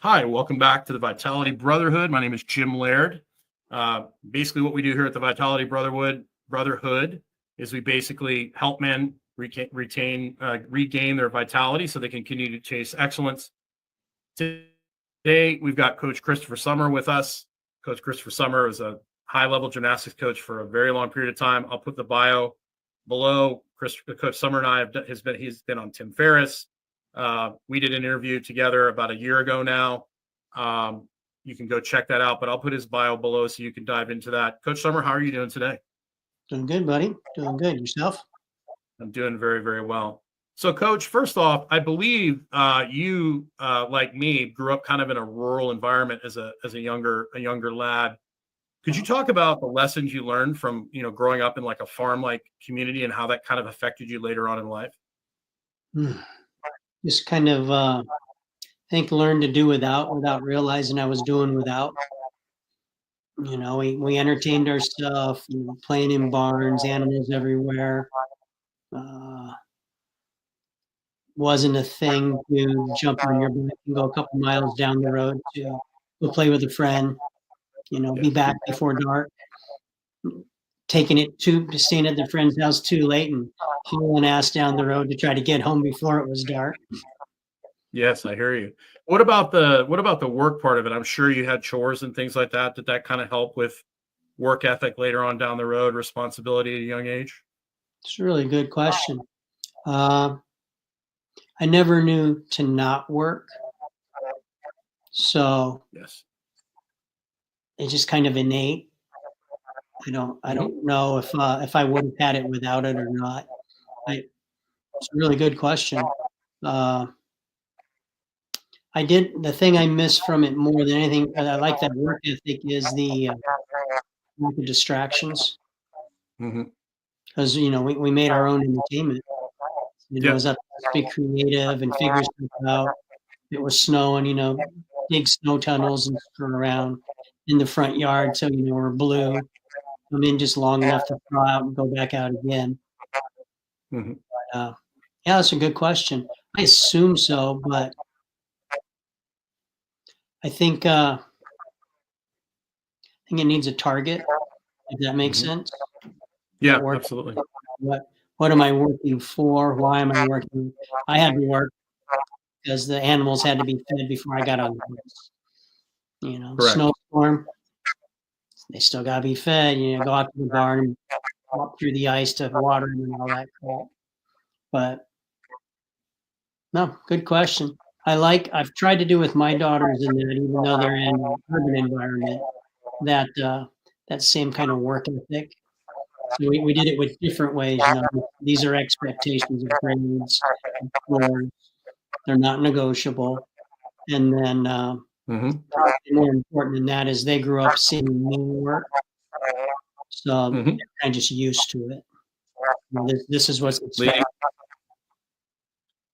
Hi, welcome back to the Vitality Brotherhood. My name is Jim Laird. Basically, what we do here at the Vitality Brotherhood is we basically help men regain their vitality so they can continue to chase excellence. Today, we've got Coach Christopher Sommer with us. Coach Christopher Sommer is a high-level gymnastics coach for a very long period of time. I'll put the bio below. Coach Sommer and I he's been on Tim Ferriss. We did an interview together about a year ago now. You can go check that out, but I'll put his bio below so you can dive into that. Coach Sommer, how are you doing today? Doing good, buddy. Doing good. Yourself? I'm doing very, very well. So, Coach, first off, I believe you, like me, grew up kind of in a rural environment as a younger lad. Could you talk about the lessons you learned from growing up in like a farm-like community and how that kind of affected you later on in life? Just kind of, I think, learned to do without realizing I was doing without. We entertained ourselves, playing in barns, animals everywhere. Wasn't a thing to jump on your bike and go a couple miles down the road to go play with a friend, be back before dark. Taking it to staying at the friend's house too late and hauling ass down the road to try to get home before it was dark. Yes, I hear you. What about the work part of it? I'm sure you had chores and things like that. Did that kind of help with work ethic later on down the road, responsibility at a young age? It's a really good question. I never knew to not work. So yes, it's just kind of innate. I don't know if I would have had it without it or not. It's a really good question. The thing I miss from it more than anything, I like that work ethic, is the lack of distractions. Because we made our own entertainment. It was up to be creative and figure stuff out. It was snowing, dig snow tunnels and screw around in the front yard, so we're blue. I'm in just long enough to thaw out and go back out again. But, yeah, that's a good question. I assume so, but I think it needs a target, if that makes sense. Yeah, absolutely. What am I working for? Why am I working? I had to work because the animals had to be fed before I got on the bus. Snowstorm, they still got to be fed. Go out to the barn and walk through the ice to water them and all that crap. But no, good question. I've tried to do with my daughters in that, even though they're in an urban environment, that same kind of work ethic. So we did it with different ways. These are expectations of grades. They're not negotiable. And then more important than that is they grew up seeing me work. So they're kind of just used to it. This is what's expected.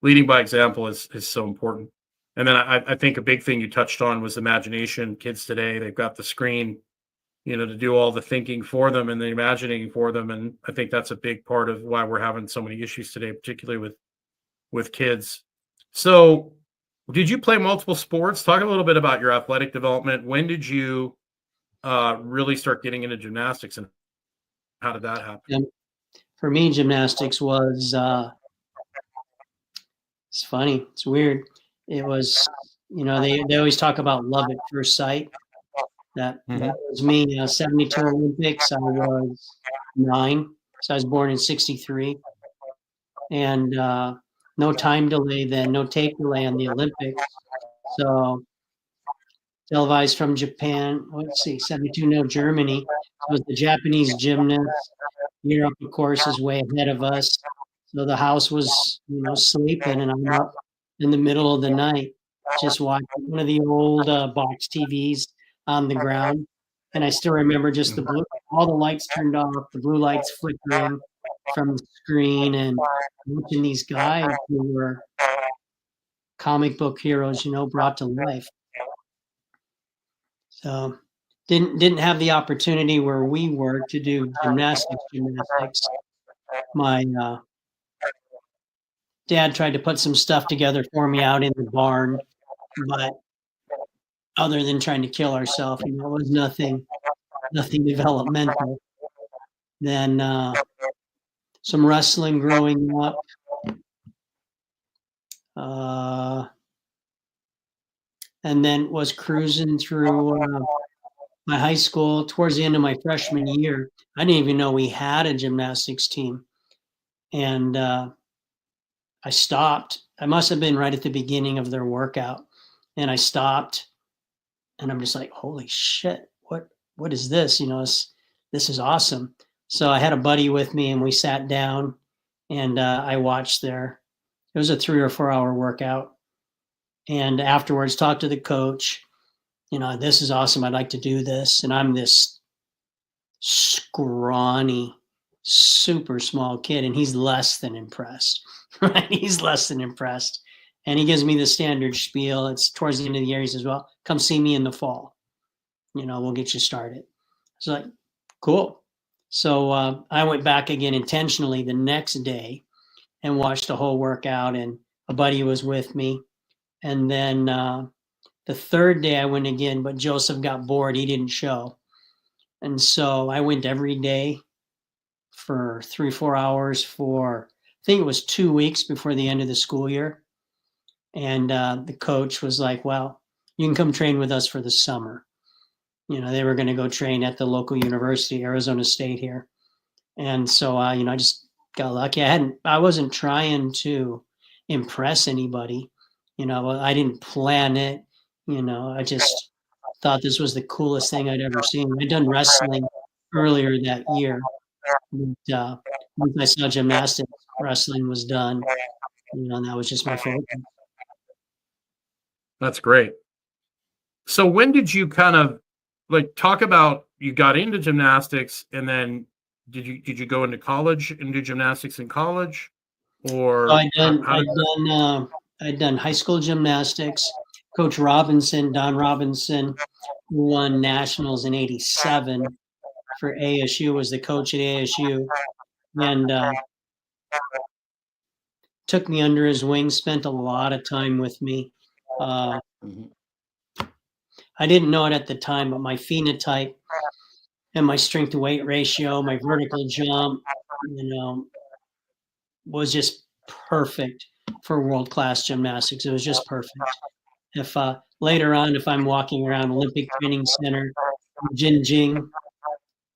Leading by example is so important. And then I think a big thing you touched on was imagination. Kids today, they've got the screen, to do all the thinking for them and the imagining for them. And I think that's a big part of why we're having so many issues today, particularly with kids. So did you play multiple sports? Talk a little bit about your athletic development. When did you really start getting into gymnastics, and how did that happen? For me, gymnastics was, it's funny. It's weird. It was, they always talk about love at first sight. That was me. 72 Olympics, I was 9. So I was born in 63. And no time delay then, no tape delay on the Olympics. So televised from Japan, 72, no, Germany. So it was the Japanese gymnasts. Europe, of course, is way ahead of us. So the house was, sleeping, and I'm up in the middle of the night just watching one of the old box TVs on the ground. And I still remember just all the lights turned off, the blue lights flickering from the screen, and watching these guys who were comic book heroes, brought to life. So didn't have the opportunity where we were to do gymnastics. My dad tried to put some stuff together for me out in the barn, but other than trying to kill ourselves. You know, it was nothing developmental. Then some wrestling growing up. And then was cruising through my high school towards the end of my freshman year. I didn't even know we had a gymnastics team. And I stopped. I must have been right at the beginning of their workout. And I stopped and I'm just like, holy shit, what is this? You know, this is awesome. So I had a buddy with me and we sat down and I watched it was a 3 or 4 hour workout. And afterwards talked to the coach, you know, this is awesome. I'd like to do this. And I'm this scrawny, super small kid, and he's less than impressed, right? He's less than impressed. And he gives me the standard spiel. It's towards the end of the year. He says, well, come see me in the fall. You know, we'll get you started. It's like, cool. So I went back again intentionally the next day and watched the whole workout, and a buddy was with me. And then the third day I went again, but Joseph got bored. He didn't show. And so I went every day for 3, 4 hours for, I think it was 2 weeks before the end of the school year. And the coach was like, well, you can come train with us for the summer. You know, they were going to go train at the local university, Arizona State here. And so, you know, I just got lucky. I wasn't trying to impress anybody. You know, I didn't plan it. You know, I just thought this was the coolest thing I'd ever seen. I'd done wrestling earlier that year. But, once I saw gymnastics, wrestling was done. You know, and that was just my focus. That's great. So when did you kind of like talk about you got into gymnastics, and then did you go into college and do gymnastics in college, or So I'd done high school gymnastics. Coach Robinson, Don Robinson, who won nationals in '87 for ASU, was the coach at ASU, and took me under his wing, spent a lot of time with me. Mhm. I didn't know it at the time, but my phenotype and my strength to weight ratio, my vertical jump, you know, was just perfect for world-class gymnastics. It was just perfect. If later on, if I'm walking around Olympic Training Center, Jin Jing,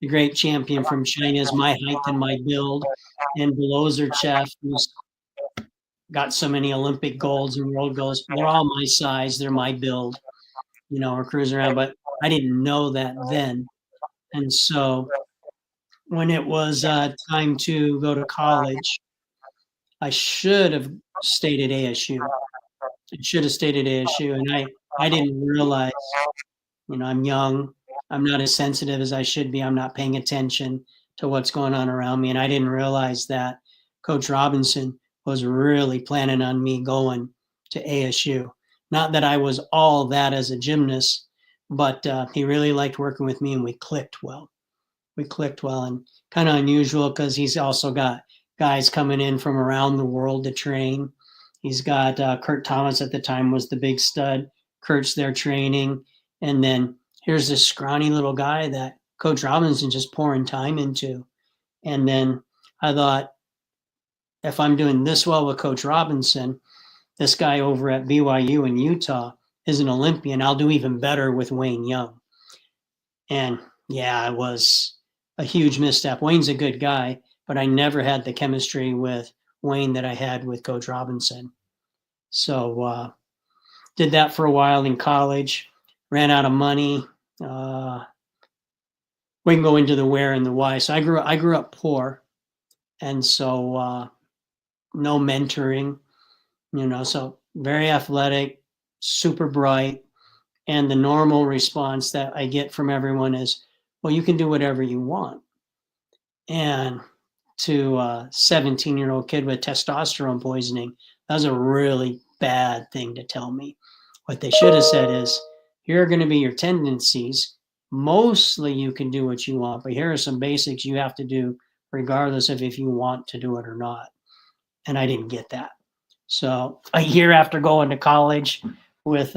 the great champion from China, is my height and my build, and below Zerchev, who's got so many Olympic golds and world golds, they're all my size, they're my build. You know, we're cruising around, but I didn't know that then. And so when it was time to go to college, I should have stayed at ASU. I should have stayed at ASU. And I didn't realize, you know, I'm young. I'm not as sensitive as I should be. I'm not paying attention to what's going on around me. And I didn't realize that Coach Robinson was really planning on me going to ASU. Not that I was all that as a gymnast, but he really liked working with me and we clicked well. We clicked well, and kind of unusual because he's also got guys coming in from around the world to train. He's got Kurt Thomas at the time was the big stud. Kurt's there training. And then here's this scrawny little guy that Coach Robinson just pouring time into. And then I thought, if I'm doing this well with Coach Robinson, this guy over at BYU in Utah is an Olympian. I'll do even better with Wayne Young. And yeah, it was a huge misstep. Wayne's a good guy, but I never had the chemistry with Wayne that I had with Coach Robinson. So did that for a while in college, ran out of money. We can go into the where and the why. So I grew up poor, and so no mentoring, you know, so very athletic, super bright. And the normal response that I get from everyone is, well, you can do whatever you want. And to a 17-year-old kid with testosterone poisoning, that was a really bad thing to tell me. What they should have said is, here are going to be your tendencies. Mostly you can do what you want, but here are some basics you have to do regardless of if you want to do it or not. And I didn't get that. So a year after going to college with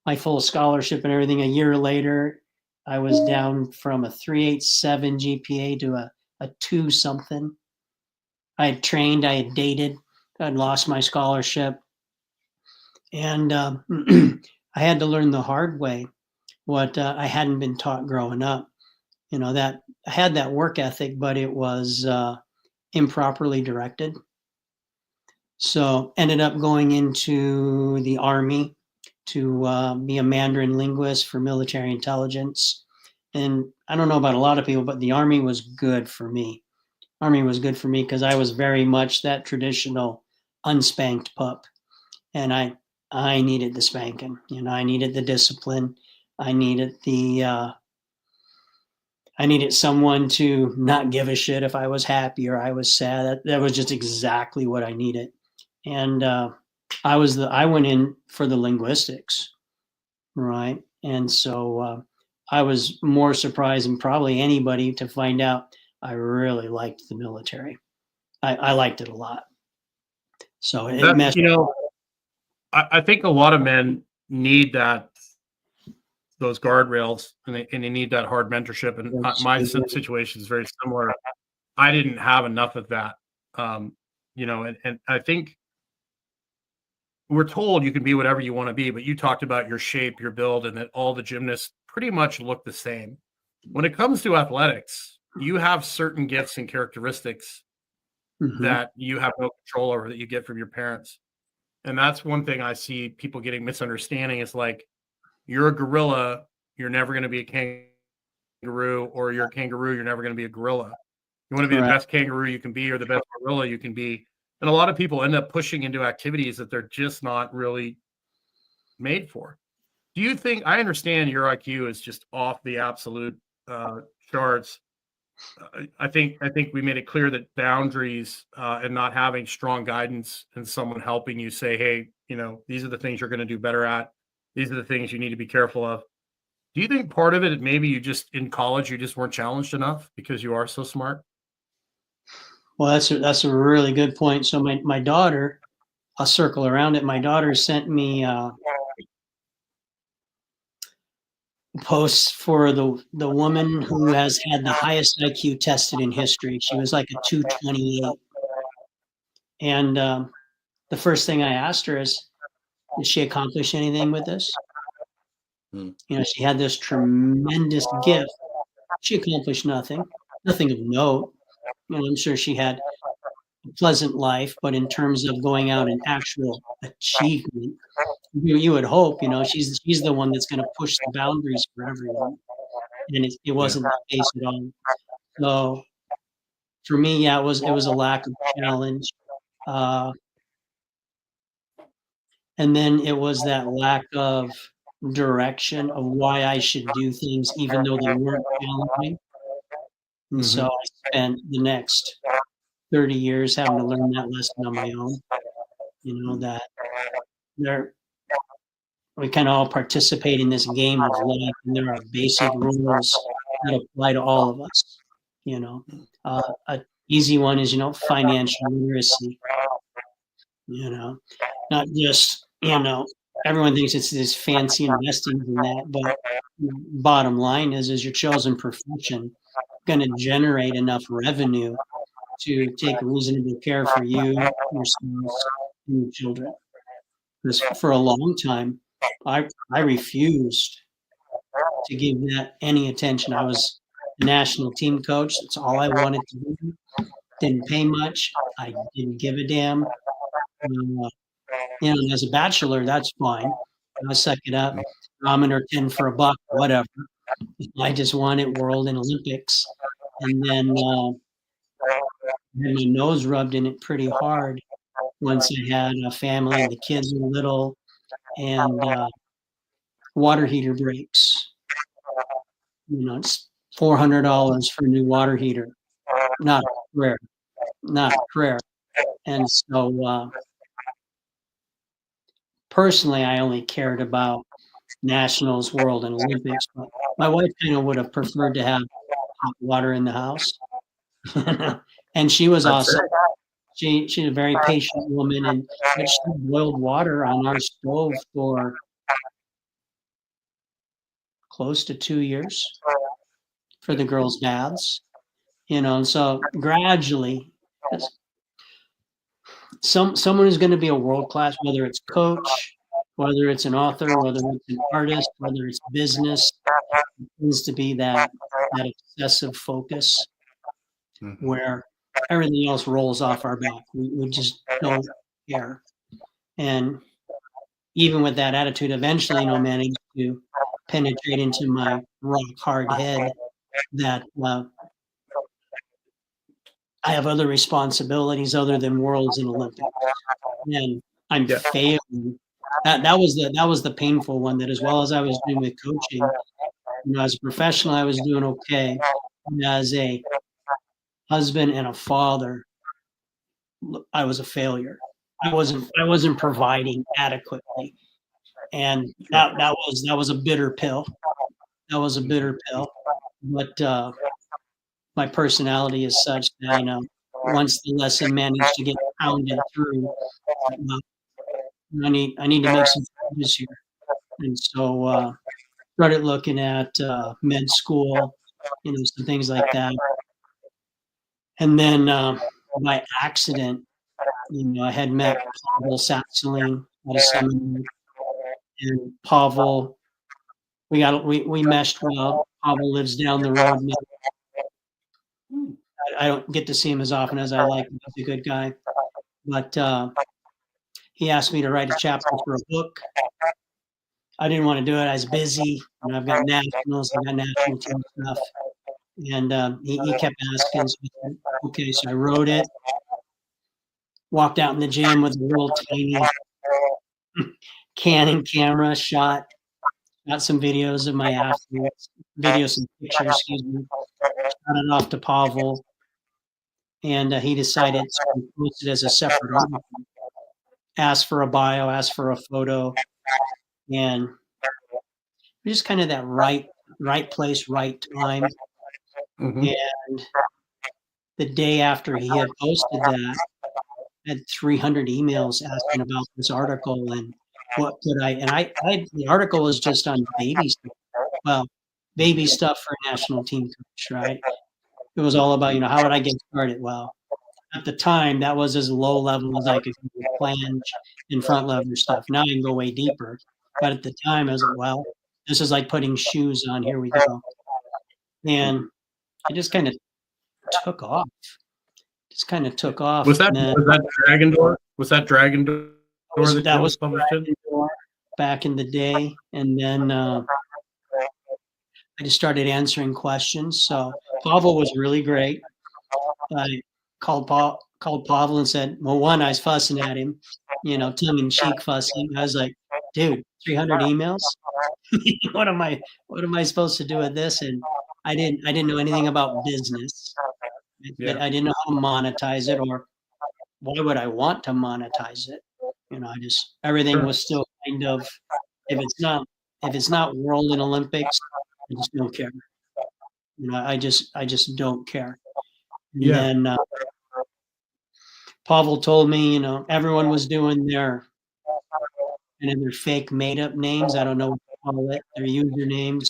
my full scholarship and everything. A year later, I was down from a 3.87 GPA to a 2 something. I had trained, I had dated, I'd lost my scholarship. And I had to learn the hard way what I hadn't been taught growing up. That I had that work ethic, but it was improperly directed. So ended up going into the Army to be a Mandarin linguist for military intelligence. And I don't know about a lot of people, but the Army was good for me. Army was good for me because I was very much that traditional unspanked pup. And I needed the spanking. I needed the discipline. I needed I needed someone to not give a shit if I was happy or I was sad. That was just exactly what I needed. And I went in for the linguistics, right? And so I was more surprised than probably anybody to find out I really liked the military. I liked it a lot. So it That, messed. I think a lot of men need those guardrails, and they need that hard mentorship. And my situation is very similar. I didn't have enough of that, and I think we're told you can be whatever you want to be, but you talked about your shape, your build, and that all the gymnasts pretty much look the same. When it comes to athletics, you have certain gifts and characteristics that you have no control over, that you get from your parents. And that's one thing I see people getting misunderstanding is like, you're a gorilla, you're never going to be a kangaroo, or you're a kangaroo, you're never going to be a gorilla. You want to be the best kangaroo you can be, or the best gorilla you can be. And a lot of people end up pushing into activities that they're just not really made for. Do you think, I understand your IQ is just off the absolute charts. I think we made it clear that boundaries and not having strong guidance and someone helping you say, hey, these are the things you're going to do better at. These are the things you need to be careful of. Do you think part of it, maybe you just in college, you just weren't challenged enough because you are so smart? Well, that's a really good point. So my daughter, I'll circle around it. My daughter sent me posts for the woman who has had the highest IQ tested in history. She was like a 228. And the first thing I asked her is, did she accomplish anything with this? She had this tremendous gift. She accomplished nothing of note. I'm sure she had a pleasant life, but in terms of going out and actual achievement, you would hope, she's the one that's going to push the boundaries for everyone. And it wasn't the case at all. So for me, it was a lack of challenge. And then it was that lack of direction of why I should do things, even though they weren't challenging. And so I spent the next 30 years having to learn that lesson on my own. That we kind of all participate in this game of life, and there are basic rules that apply to all of us. A easy one is financial literacy. Not just everyone thinks it's this fancy investing in that, but bottom line is your chosen profession going to generate enough revenue to take reasonable care for you, your spouse, and your children? Because for a long time, I refused to give that any attention. I was a national team coach. That's all I wanted to do. Didn't pay much. I didn't give a damn. As a bachelor, that's fine. I'll suck it up. Ramen or 10 for a buck, whatever. I just wanted world and Olympics. And then had my nose rubbed in it pretty hard once I had a family and the kids were little, and water heater breaks. It's $400 for a new water heater. Not a prayer. And so personally, I only cared about nationals, world, and Olympics. But my wife kind of would have preferred to have hot water in the house. And she was awesome. She's a very patient woman, and she boiled water on our stove for close to 2 years for the girls' dads, and so gradually, someone who's going to be a world class, whether it's coach, whether it's an author, whether it's an artist, whether it's business, it tends to be that obsessive focus where everything else rolls off our back. We just don't care. And even with that attitude, eventually, managed to penetrate into my rock hard head that I have other responsibilities other than worlds and Olympics, and I'm failing. That was the painful one. That as well as I was doing with coaching, as a professional, I was doing okay. And as a husband and a father, I was a failure. I wasn't providing adequately, and that was a bitter pill. That was a bitter pill, but my personality is such that once the lesson managed to get pounded through, I need to make some changes here, and so started looking at med school, some things like that, and then by accident, I had met Pavel Saxeling at a seminar, and Pavel, we meshed well. Pavel lives down the road now. I don't get to see him as often as I like. He's a good guy, but he asked me to write a chapter for a book. I didn't want to do it. I was busy. I've got nationals, I've got national team stuff, and he kept asking. So I said, okay, so I wrote it. Walked out in the gym with a little tiny Canon camera, shot some videos of my athletes, some pictures, excuse me. Shot it off to Pavel, and he decided to post it as a separate article. Asked for a bio, asked for a photo, and just kind of that right place, right time. And the day after he had posted that, I had 300 emails asking about this article and what could I, and I the article was just on baby stuff. Well, baby stuff for a national team coach, right? It was all about, how would I get started? Well, at the time, that was as low level as I could go with flange and front lever stuff. Now I can go way deeper. But at the time, I was like, well, this is like putting shoes on. Here we go. And it just kind of took off. Was that Dragon Door? Was that Dragon Door that was published in? Back in the day. And then I just started answering questions. So Pavel was really great. I called Pavel and said, well, one, I was fussing at him, tongue in cheek fussing. I was like, dude, 300 emails. What am I supposed to do with this? And I didn't know anything about business. I didn't know how to monetize it, or why would I want to monetize it? Everything was still kind of, if it's not World and Olympics, I just don't care. I just don't care. And then Pavel told me, everyone was doing their fake made up names. I don't know what to call it, their usernames.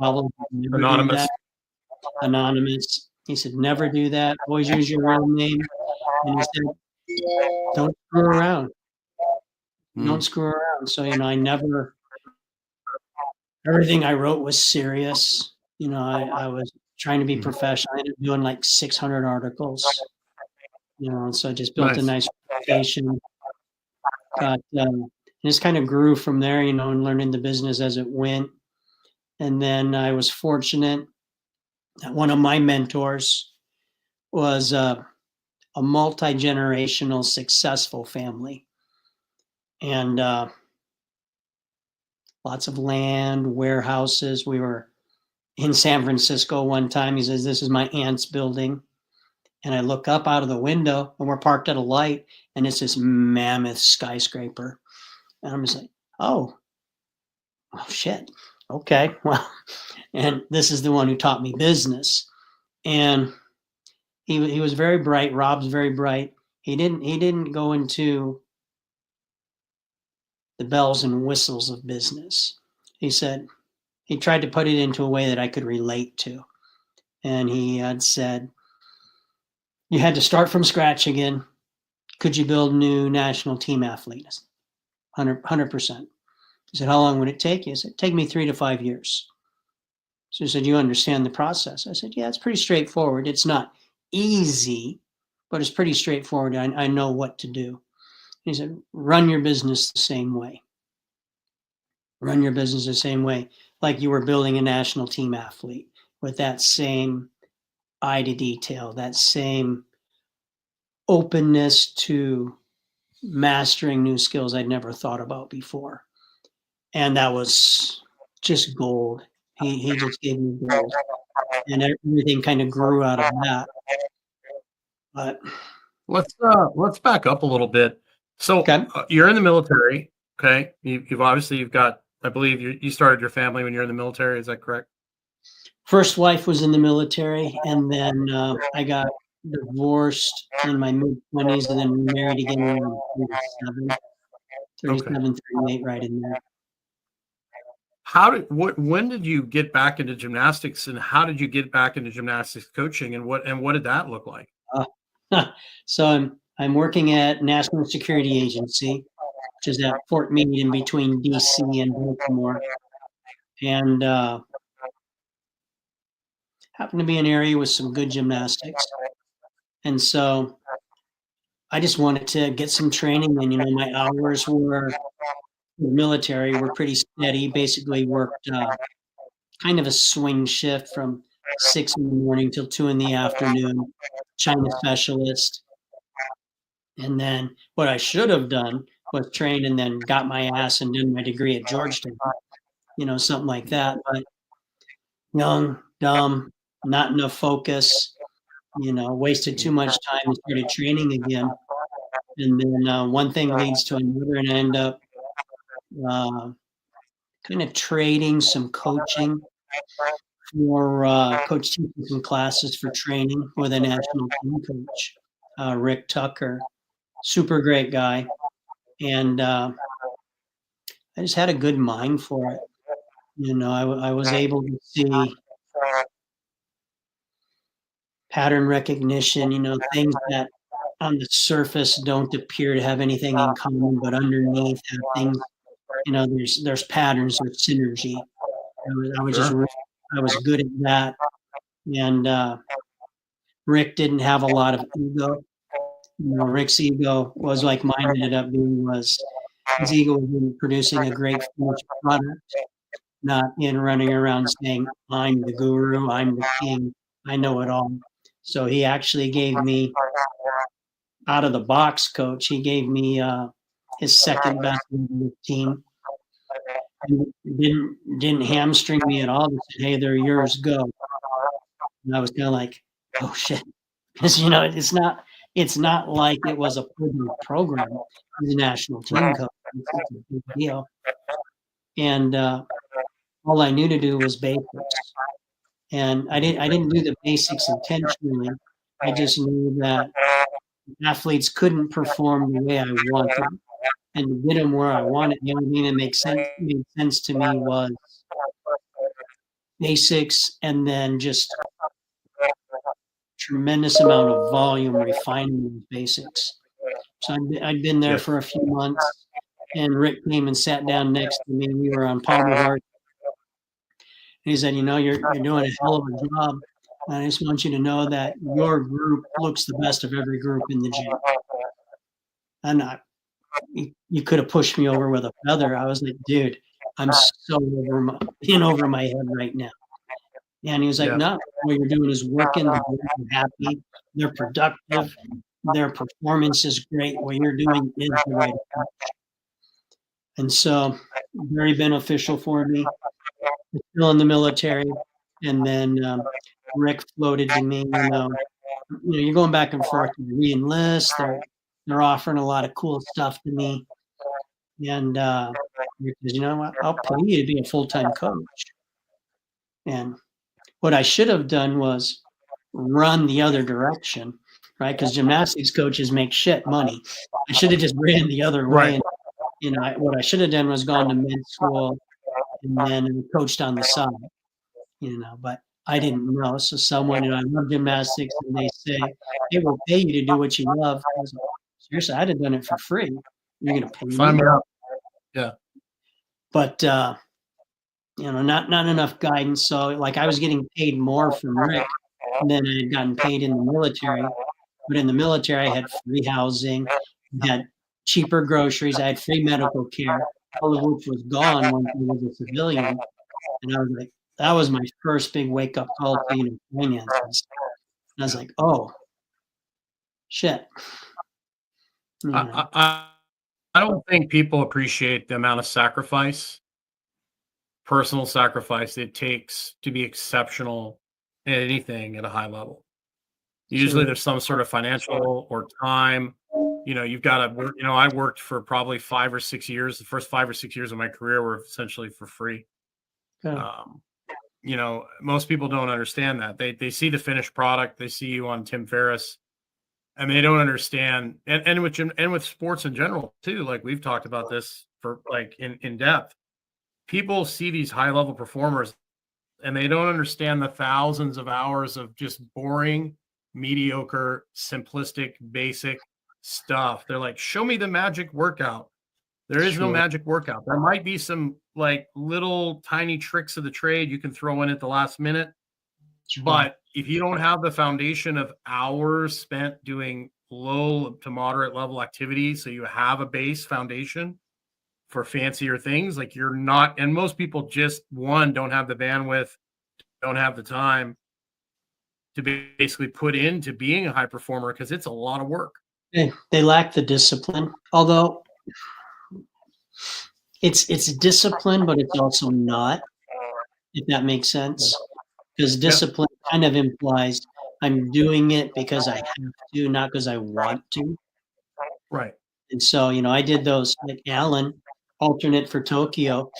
Pavel, Anonymous. Anonymous. He said, never do that. Always use your real name. And he said, don't screw around. Don't screw around. So, I never, everything I wrote was serious. I was trying to be professional. I ended up doing like 600 articles, and so I just built a nice reputation. But just kind of grew from there, and learning the business as it went. And then I was fortunate that one of my mentors was a multi-generational successful family, and lots of land, warehouses. We were in San Francisco one time. He says, this is my aunt's building. And I look up out of the window, and we're parked at a light, and it's this mammoth skyscraper. And I'm just like, oh shit. Okay, well, and this is the one who taught me business. And he was very bright. Rob's very bright. He didn't go into the bells and whistles of business. He said, he tried to put it into a way that I could relate to. And he had said, you had to start from scratch again. Could you build a new national team athlete? 100%. He said, how long would it take you? I said, take me 3 to 5 years. So he said, you understand the process? I said, yeah, it's pretty straightforward. It's not easy, but it's pretty straightforward. I know what to do. He said, run your business the same way. Run your business the same way, like you were building a national team athlete, with that same eye to detail, that same openness to mastering new skills I'd never thought about before. And that was just gold. He just gave me gold. And everything kind of grew out of that. But let's back up a little bit. So okay. You're in the military, okay? You've got, I believe you started your family when you're in the military. Is that correct? First wife was in the military, and then I got divorced in my mid-20s, and then married again around 37, 38, right in there. When did you get back into gymnastics, and how did you get back into gymnastics coaching, and what did that look like? So I'm working at National Security Agency, which is at Fort Meade in between DC and Baltimore, and happened to be an area with some good gymnastics. And so I just wanted to get some training. And, my hours were, the military were pretty steady, basically worked kind of a swing shift from 6 in the morning till 2 in the afternoon, China specialist. And then what I should have done was train and then got my ass and did my degree at Georgetown, something like that. But young, dumb, not enough focus, wasted too much time and started training again. And then one thing leads to another, and I end up kind of trading some coaching for coach teaching some classes for training with a national team coach, Rick Tucker, super great guy. And I just had a good mind for it. I was able to see pattern recognition, things that on the surface don't appear to have anything in common, but underneath have things, there's patterns, there's synergy. I was good at that. And Rick didn't have a lot of ego. Rick's ego was like mine ended up being, his ego was in producing a great finished product, not in running around saying, I'm the guru, I'm the king, I know it all. So he actually gave me, out of the box coach, he gave me his second best team. Didn't hamstring me at all. He said, hey, they're yours, go. And I was kind of like, oh shit. Because it's not like it was a program. He's a national team coach. It's a big deal. And all I knew to do was basics. And I didn't do the basics intentionally. I just knew that athletes couldn't perform the way I wanted, and to get them where I wanted. The only thing that made sense to me was basics, and then just tremendous amount of volume refining those basics. So I'd been there for a few months, and Rick came and sat down next to me. We were on Palmer Hart. He said, you're doing a hell of a job. And I just want you to know that your group looks the best of every group in the gym. And you could have pushed me over with a feather. I was like, dude, I'm so over my head right now. And he was like, no, what you're doing is working. They're happy. They're productive. Their performance is great. What you're doing is the right approach. And so very beneficial for me. Still in the military. And then Rick floated to me, you're going back and forth to re-enlist. They're offering a lot of cool stuff to me. And because what, I'll pay you to be a full-time coach. And what I should have done was run the other direction, right? Because gymnastics coaches make shit money. I should have just ran the other way. And what I should have done was gone to med school, and then I coached on the side, but I didn't know. So someone, I love gymnastics, and they say, "Hey, we'll pay you to do what you love." I was like, seriously, I'd have done it for free. You're gonna pay Sign me? me up. Yeah. But not enough guidance. So like I was getting paid more from Rick than I had gotten paid in the military. But in the military, I had free housing, I had cheaper groceries, I had free medical care, all of which was gone once I was a civilian. And I was like, that was my first big wake up call to finances. And I was like, oh shit. I don't think people appreciate the amount of sacrifice, personal sacrifice it takes to be exceptional at anything at a high level. Usually Sure. there's some sort of financial or time. You've got to work. I worked for probably 5 or 6 years. The first 5 or 6 years of my career were essentially for free. Yeah. Um, most people don't understand that. They see the finished product. They see you on Tim Ferriss, and they don't understand. And with sports in general too. Like we've talked about this for like in depth. People see these high level performers, and they don't understand the thousands of hours of just boring, mediocre, simplistic, basic stuff. They're like, show me the magic workout. There is no Sure. magic workout. There might be some like little tiny tricks of the trade you can throw in at the last minute. Sure. But if you don't have the foundation of hours spent doing low to moderate level activities, so you have a base foundation for fancier things, like you're not, and most people just don't have the bandwidth, don't have the time to basically put into being a high performer because it's a lot of work. They lack the discipline, although it's discipline, but it's also not, if that makes sense. Because discipline kind of implies I'm doing it because I have to, not because I want to. Right. And so, I did those like Alan, alternate for Tokyo,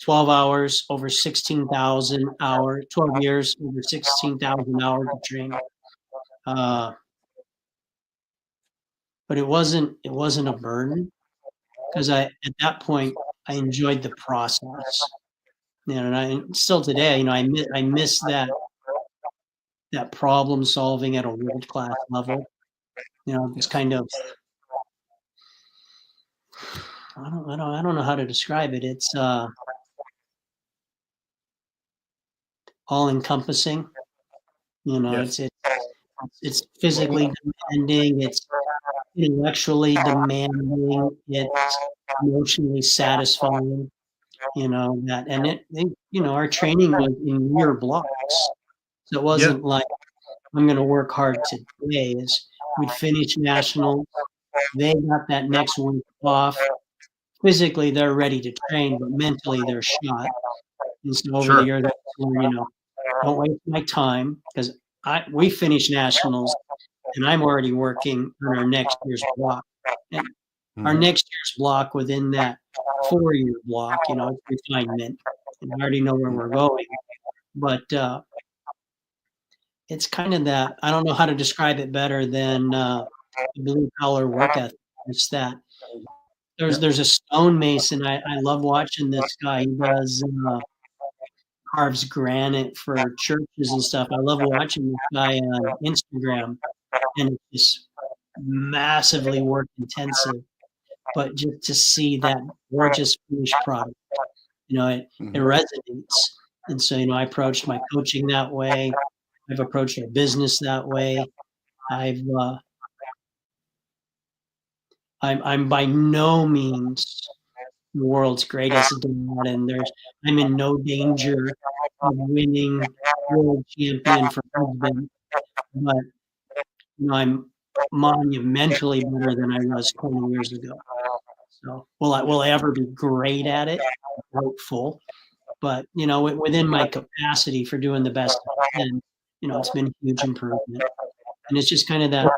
12 hours over 16,000 hours, 12 years over 16,000 hours of training. But it wasn't a burden because at that point I enjoyed the process. And I still today, I miss that problem solving at a world class level. It's kind of I don't know how to describe it. It's all encompassing. Yes. It's physically demanding. It's intellectually demanding. It's emotionally satisfying. That, and our training was in year blocks, so it wasn't like I'm going to work hard today. We'd finish nationals. They got that next week off. Physically, they're ready to train, but mentally, they're shot. And so over the years, don't waste my time because we finish nationals, and I'm already working on our next year's block. And our next year's block within that 4-year block, it's refinement, and I already know where we're going. But it's kind of that, I don't know how to describe it better than blue collar work ethic. It's that there's a stonemason. I love watching this guy. He does carves granite for churches and stuff. I love watching this guy on Instagram, and it's just massively work intensive. But just to see that gorgeous finished product, it resonates. And so, I approached my coaching that way. I've approached our business that way. I'm by no means the world's greatest dad, and I'm in no danger of winning world champion for husband, but I'm monumentally better than I was 20 years ago. So will I ever be great at it? I'm hopeful, but within my capacity for doing the best I can, it's been a huge improvement, and it's just kind of that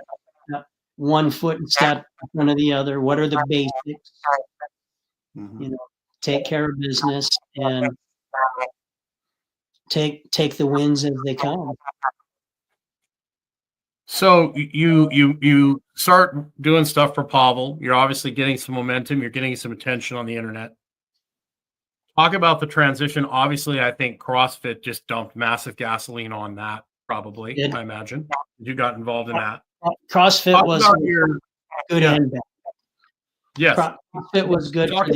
one foot and step in front of the other. What are the basics? Take care of business and take the wins as they come. So you start doing stuff for Pavel. You're obviously getting some momentum. You're getting some attention on the internet. Talk about the transition. Obviously, I think CrossFit just dumped massive gasoline on that, probably, Did I imagine. You got involved in that. CrossFit Talk was about your good yeah, and bad. yes. CrossFit was good Talk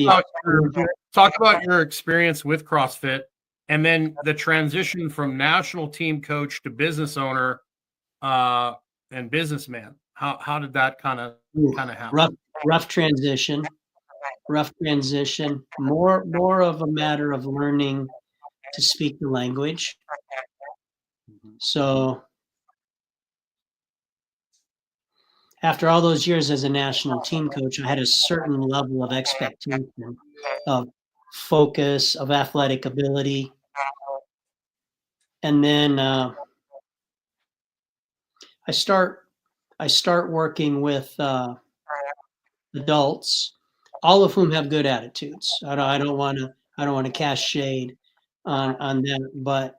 for the about your experience with CrossFit, and then the transition from national team coach to business owner and businessman. How did that kind of happen? rough transition. More of a matter of learning to speak the language. So after all those years as a national team coach, I had a certain level of expectation of focus, of athletic ability. And then I start working with adults, all of whom have good attitudes. I don't want to cast shade on them, but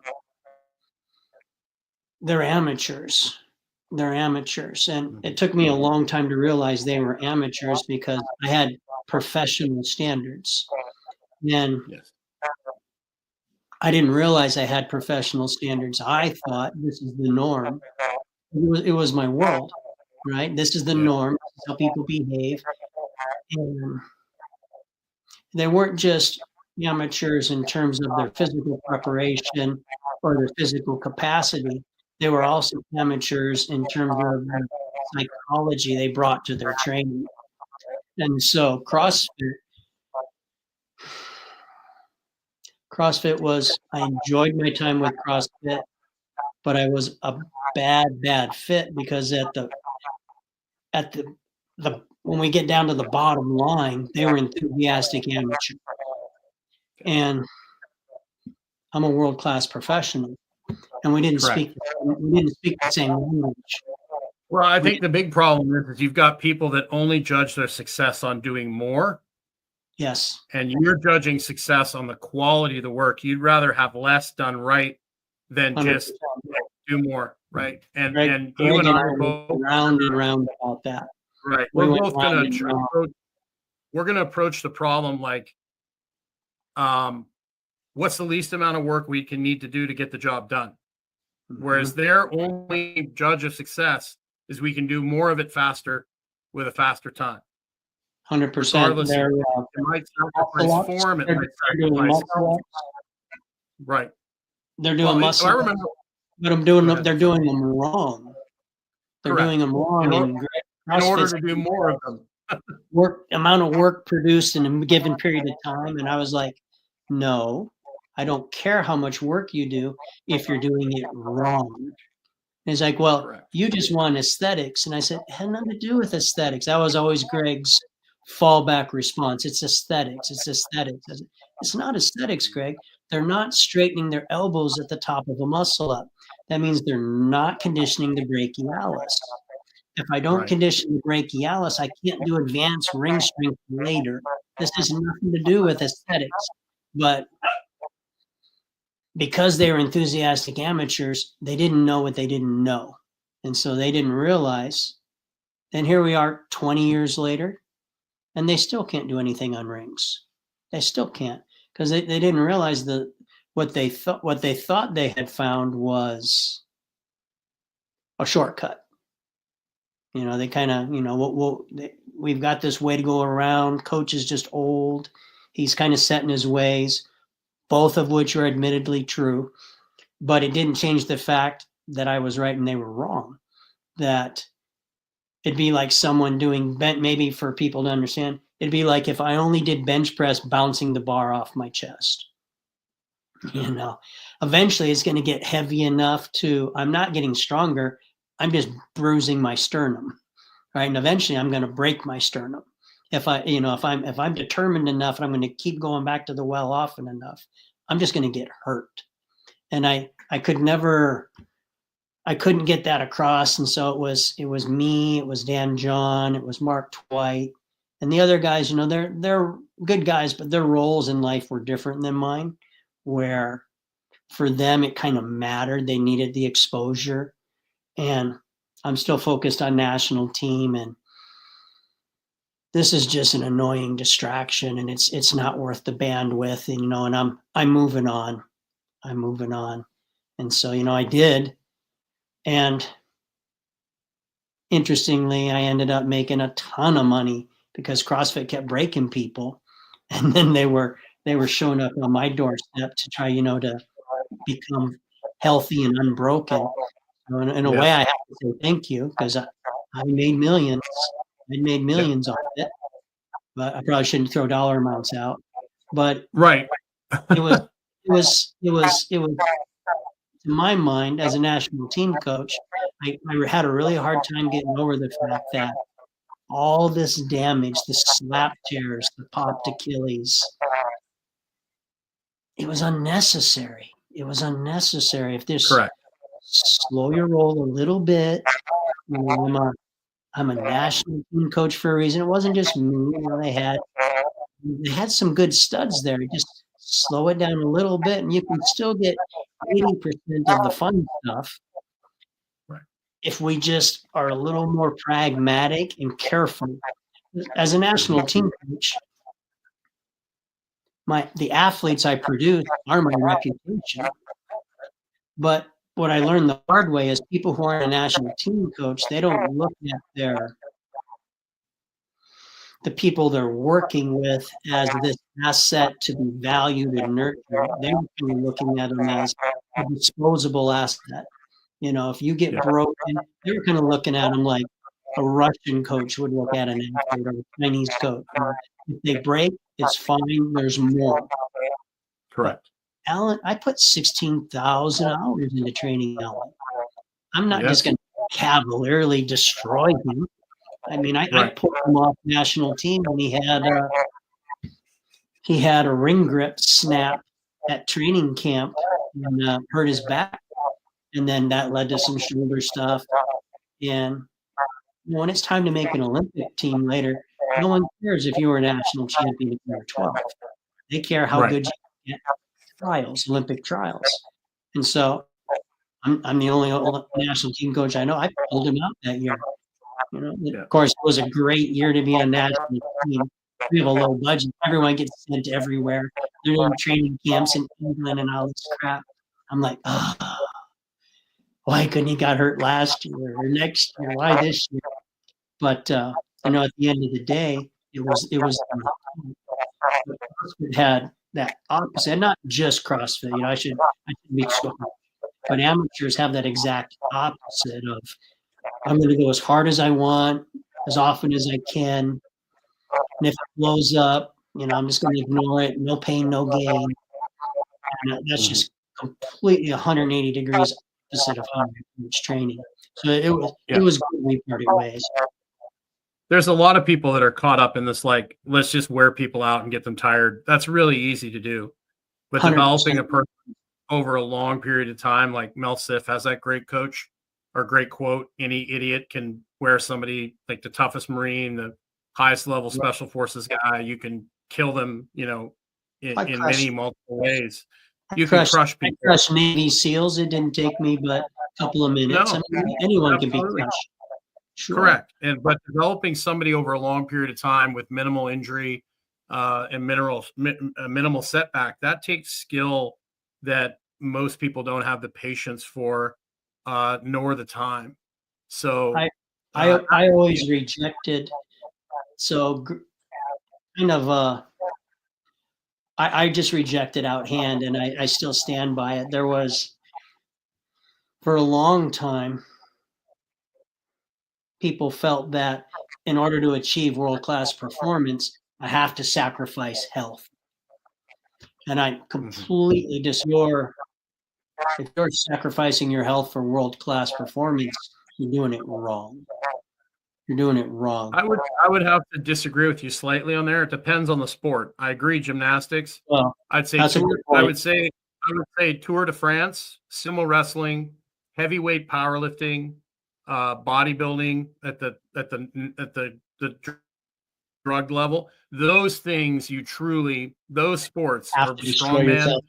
they're amateurs. And it took me a long time to realize they were amateurs because I had professional standards. And Yes. I didn't realize I had professional standards. I thought this is the norm. It was my world, right? This is the norm. This is how people behave. And they weren't just amateurs in terms of their physical preparation or their physical capacity. They were also amateurs in terms of the psychology they brought to their training. And so CrossFit was, I enjoyed my time with CrossFit, but I was a bad fit because at the when we get down to the bottom line, they were enthusiastic amateurs. And I'm a world-class professional, and we didn't speak the same language. Well, I think the big problem is you've got people that only judge their success on doing more. Yes. And you're judging success on the quality of the work. You'd rather have less done right than 100%. just do more, right? And Greg you and I went both round and round about that. right. We We're went both round gonna and round. we're gonna approach the problem like, what's the least amount of work we can need to do to get the job done? Whereas their only judge of success is we can do more of it faster with a faster time. 100%. Regardless, They're it might sacrifice form, it might sacrifice health. Right. They're doing muscle I remember, but they're doing them wrong. They're correct. doing them wrong. In order to do more of them. Amount of work produced in a given period of time. And I was like, no, I don't care how much work you do if you're doing it wrong. And he's like, well, Correct. You just want aesthetics. And I said, it had nothing to do with aesthetics. That was always Greg's fallback response. It's aesthetics. It's aesthetics. It's not aesthetics, Greg. They're not straightening their elbows at the top of a muscle up. That means they're not conditioning the brachialis. If I don't condition the brachialis, I can't do advanced ring strength later. This has nothing to do with aesthetics. But because they were enthusiastic amateurs, they didn't know what they didn't know. And so they didn't realize. And here we are 20 years later, and they still can't do anything on rings. They still can't because they didn't realize that what they thought they had found was a shortcut. They kind of, we've got this way to go around. Coach is just old. He's kind of set in his ways, both of which are admittedly true. But it didn't change the fact that I was right and they were wrong. That it'd be like someone doing, maybe for people to understand, it'd be like if I only did bench press bouncing the bar off my chest. Eventually it's going to get heavy enough I'm not getting stronger. I'm just bruising my sternum, right? And eventually I'm going to break my sternum. If I'm determined enough and I'm going to keep going back to the well often enough, I'm just going to get hurt. And I couldn't get that across. And so it was me, it was Dan John, it was Mark Twight, and the other guys, they're good guys, but their roles in life were different than mine, where for them, it kind of mattered. They needed the exposure. And I'm still focused on national team. And this is just an annoying distraction, and it's not worth the bandwidth, and, and I'm moving on. I'm moving on. And so, I did. And interestingly, I ended up making a ton of money because CrossFit kept breaking people. And then they were showing up on my doorstep to try, to become healthy and unbroken. So in a way, I have to say thank you, because I made millions. I made millions off it, but I probably shouldn't throw dollar amounts out. But Right. it was to my mind, as a national team coach, I had a really hard time getting over the fact that all this damage, the slap tears, the popped Achilles, it was unnecessary. It was unnecessary. If there's Correct. slow your roll a little bit, I'm a national team coach for a reason. It wasn't just me. They had some good studs there. Just slow it down a little bit, and you can still get 80% of the fun stuff. Right. If we just are a little more pragmatic and careful. As a national team coach, the athletes I produce are my reputation. But what I learned the hard way is people who aren't a national team coach, they don't look at the people they're working with as this asset to be valued and nurtured. They're looking at them as a disposable asset. If you get broken, they're kind of looking at them like a Russian coach would look at an athlete, or a Chinese coach. If they break, it's fine. There's more. Correct. But Alan, I put 16,000 hours into training Alan. I'm not just going to cavalierly destroy him. I mean, I pulled him off national team when he had a ring grip snap at training camp and hurt his back. And then that led to some shoulder stuff. And when it's time to make an Olympic team later, no one cares if you were a national champion if you were 12. They care how good you get trials, Olympic trials. And so I'm the only national team coach I know. I pulled him out that year. Of course, it was a great year to be on national team. We have a low budget. Everyone gets sent everywhere. They're doing training camps in England and all this crap. I'm like, why couldn't he got hurt last year or next year? Why this year? But at the end of the day, it was CrossFit had that opposite, not just CrossFit. I should be sure, but amateurs have that exact opposite of, I'm going to go as hard as I want, as often as I can, and if it blows up, I'm just going to ignore it. No pain, no gain. And that's just completely 180 degrees opposite of how I coach training. So it was good we parted ways. There's a lot of people that are caught up in this, like, let's just wear people out and get them tired. That's really easy to do. But 100%. Developing a person over a long period of time, like Mel Siff has that great coach or great quote, any idiot can wear somebody like the toughest Marine, the highest level special forces guy. You can kill them, in many multiple ways. You can crush people. I crushed Navy SEALs. It didn't take me but a couple of minutes. Anyone can be crushed. Sure. Correct. But developing somebody over a long period of time with minimal injury and minimal setback, that takes skill that most people don't have the patience for, nor the time. So I always rejected. So kind of I just rejected out hand, and I still stand by it. There was, for a long time, people felt that in order to achieve world-class performance, I have to sacrifice health. And I completely disagree. If you're sacrificing your health for world-class performance, you're doing it wrong. You're doing it wrong. I would have to disagree with you slightly on there. It depends on the sport. I agree, gymnastics. Well, I would say Tour de France, sumo wrestling, heavyweight powerlifting, bodybuilding at the drug level. Those things those sports are strongman.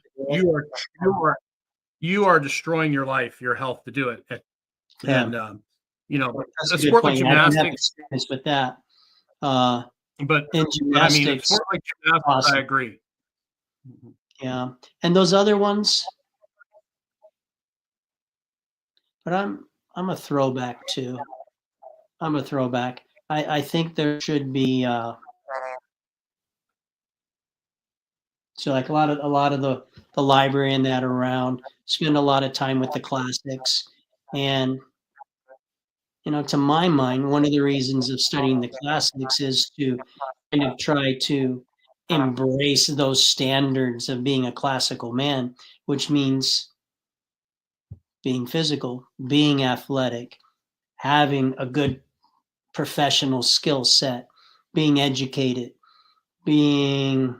You are destroying your life, your health to do it. And a sport like gymnastics with that. But in I mean, a gymnastics, sport like gymnastics, I awesome. agree. Mhm. Yeah. And those other ones, but I'm a throwback too. I'm a throwback. I think there should be so like a lot of the library and that around spend a lot of time with the classics. And to my mind, one of the reasons of studying the classics is to kind of try to embrace those standards of being a classical man, which means being physical, being athletic, having a good professional skill set, being educated, being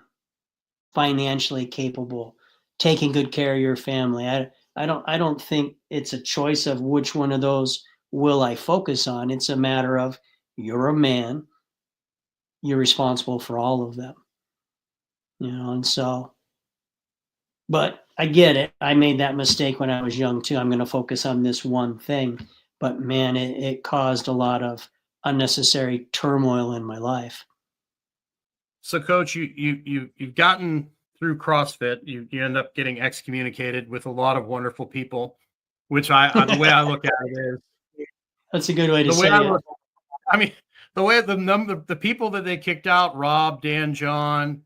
financially capable, taking good care of your family. I don't think it's a choice of which one of those will I focus on. It's a matter of you're a man, you're responsible for all of them. And so, but I get it. I made that mistake when I was young too. I'm going to focus on this one thing. But man, it caused a lot of unnecessary turmoil in my life. So, Coach, you've gotten through CrossFit. You end up getting excommunicated with a lot of wonderful people, which the way I look at it is That's a good way to the way say I it. look. I mean, the way the people that they kicked out, Rob, Dan, John,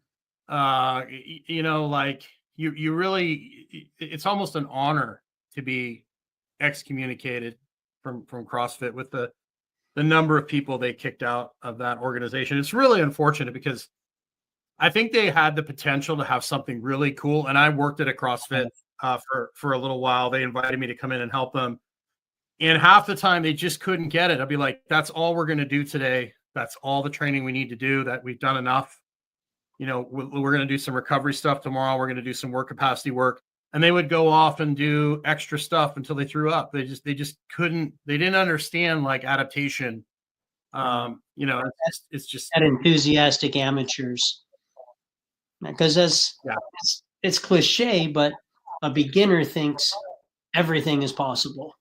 like you really, it's almost an honor to be excommunicated from CrossFit with the number of people they kicked out of that organization. It's really unfortunate because I think they had the potential to have something really cool. And I worked at a CrossFit for a little while. They invited me to come in and help them. And half the time they just couldn't get it. I'd be like, that's all we're going to do today. That's all the training we need to do. That we've done enough. We're going to do some recovery stuff tomorrow. We're going to do some work capacity work. And they would go off and do extra stuff until they threw up. They just couldn't, they didn't understand like adaptation. It's just At enthusiastic amateurs. Because yeah. it's cliche, but a beginner thinks everything is possible.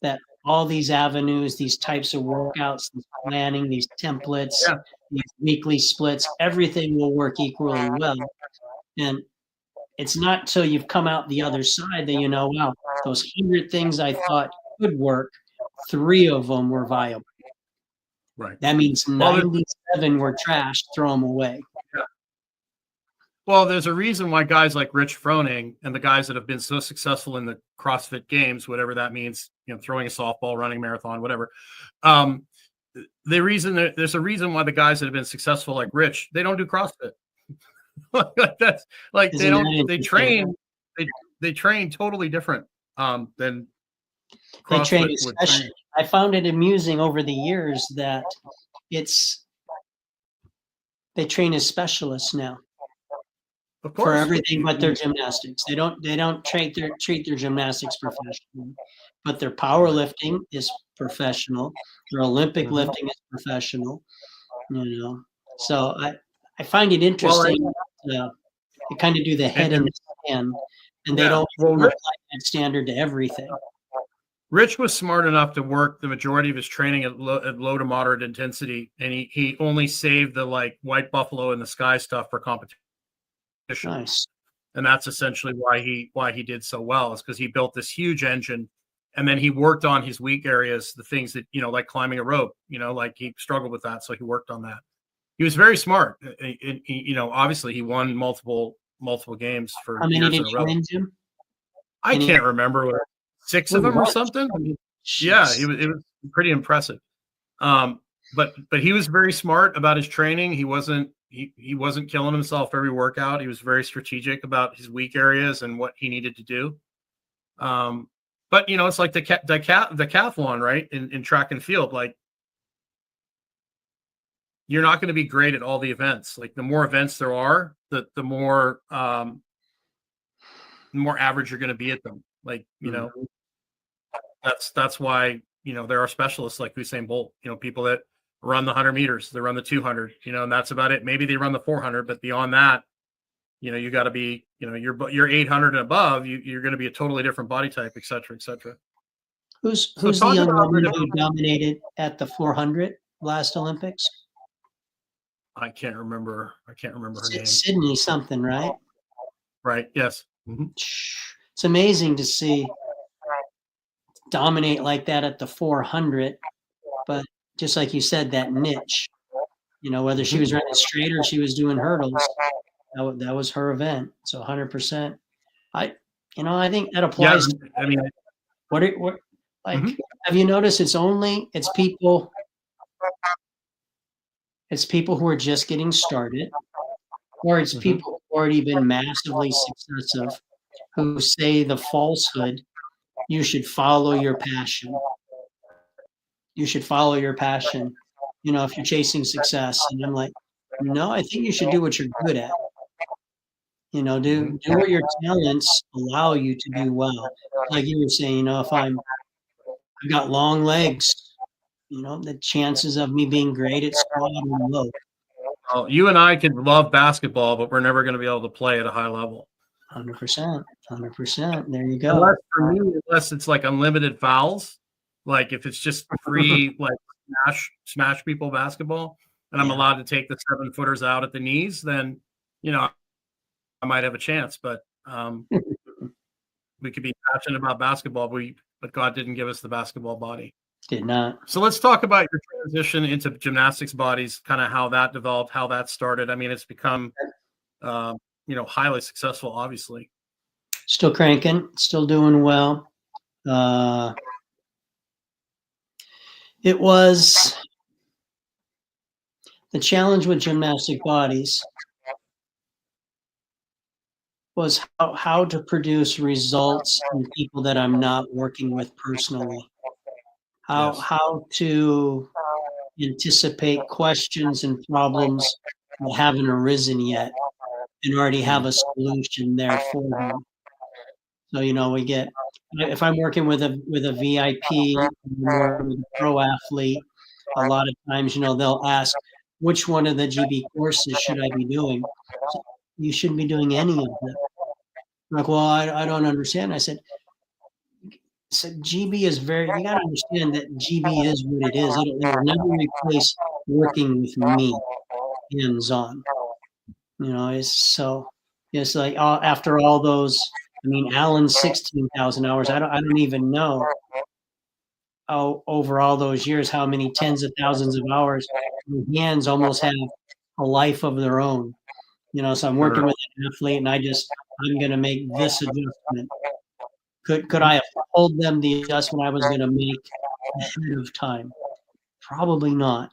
That all these avenues, these types of workouts, this planning, these templates, Yeah. these weekly splits, everything will work equally well. And it's not till you've come out the other side that wow, those 100 things I thought could work, 3 of them were viable. Right. That means 97 were trash, throw them away. Yeah. Well, there's a reason why guys like Rich Froning and the guys that have been so successful in the CrossFit Games, whatever that means, throwing a softball, running a marathon, whatever. There's a reason why the guys that have been successful like Rich, they don't do CrossFit. That's like they train totally different than CrossFit would train. I found it amusing over the years that they train as specialists now. Of course. For everything but their gymnastics. They don't treat their gymnastics professionally, but their powerlifting is professional. Their Olympic lifting is professional. So I find it interesting. They kind of do the head in the sand, and they don't apply that standard to everything. Rich was smart enough to work the majority of his training at low to moderate intensity, and he only saved the like white buffalo in the sky stuff for competition. Nice. And that's essentially why he did so well, is because he built this huge engine, and then he worked on his weak areas, the things that like climbing a rope, like he struggled with that, so he worked on that. He was very smart. Obviously he won multiple games for How many years did in a you row. win, Jim? I can't remember, 6 of them or something. Yeah, it was pretty impressive. But he was very smart about his training. He wasn't killing himself every workout. He was very strategic about his weak areas and what he needed to do. But it's like the decathlon, right? In track and field, like you're not going to be great at all the events. Like the more events there are, the more average you're going to be at them. Like that's why there are specialists like Usain Bolt. People that run the 100 meters, they run the 200, and that's about it. Maybe they run the 400, but beyond that, you got to be, you're 800 and above, you're going to be a totally different body type, et cetera, et cetera. Who's the young woman who dominated at the 400 last Olympics? I can't remember her name. Sydney something, right? Right. Yes. Mhm. It's amazing to see dominate like that at the 400, but just like you said, that niche, whether she Mhm. was running straight or she was doing hurdles, that was her event. So 100%. I think that Yeah. applies to I mean, what like, mhm. have you noticed it's people who are just getting started, or it's Mhm. people who've already been massively successive who say the falsehood, you should follow your passion. You should follow your passion, if you're chasing success. And I'm like, no, I think you should do what you're good at. Mhm. Do what your talents allow you to do well. Like you were saying, if I've got long legs, the chances of me being great at squat are low. Well, you and I could love basketball, but we're never going to be able to play at a high level. 100%, 100%. There you go. Unless for me, unless it's like unlimited fouls, like if it's just free, like smash people basketball, and I'm Yeah, allowed to take the 7-footers out at the knees, then I might have a chance. But we could be passionate about basketball, but God didn't give us the basketball body. did not. So let's talk about your transition into gymnastics bodies, kind of how that developed, how that started. I mean, it's become highly successful, obviously. Still cranking, still doing well. It was the challenge with gymnastic bodies was how to produce results in people that I'm not working with personally. Yes. How to anticipate questions and problems that haven't arisen yet and already have a solution there for them. So, if I'm working with a VIP or with a pro athlete, a lot of times, they'll ask, which one of the GB courses should I be doing? So, you shouldn't be doing any of them. Like, well, I don't understand. I said, GB is you got to understand that GB is what it is. It'll never replace working with me hands on. It's like after all those, I mean, Alan's 16,000 hours. I don't even know over all those years how many tens of thousands of hours hands almost have a life of their own. So I'm working Sure. with an athlete, and I'm going to make this adjustment. Could I have told them the adjustment I was going to make ahead of time? Probably not.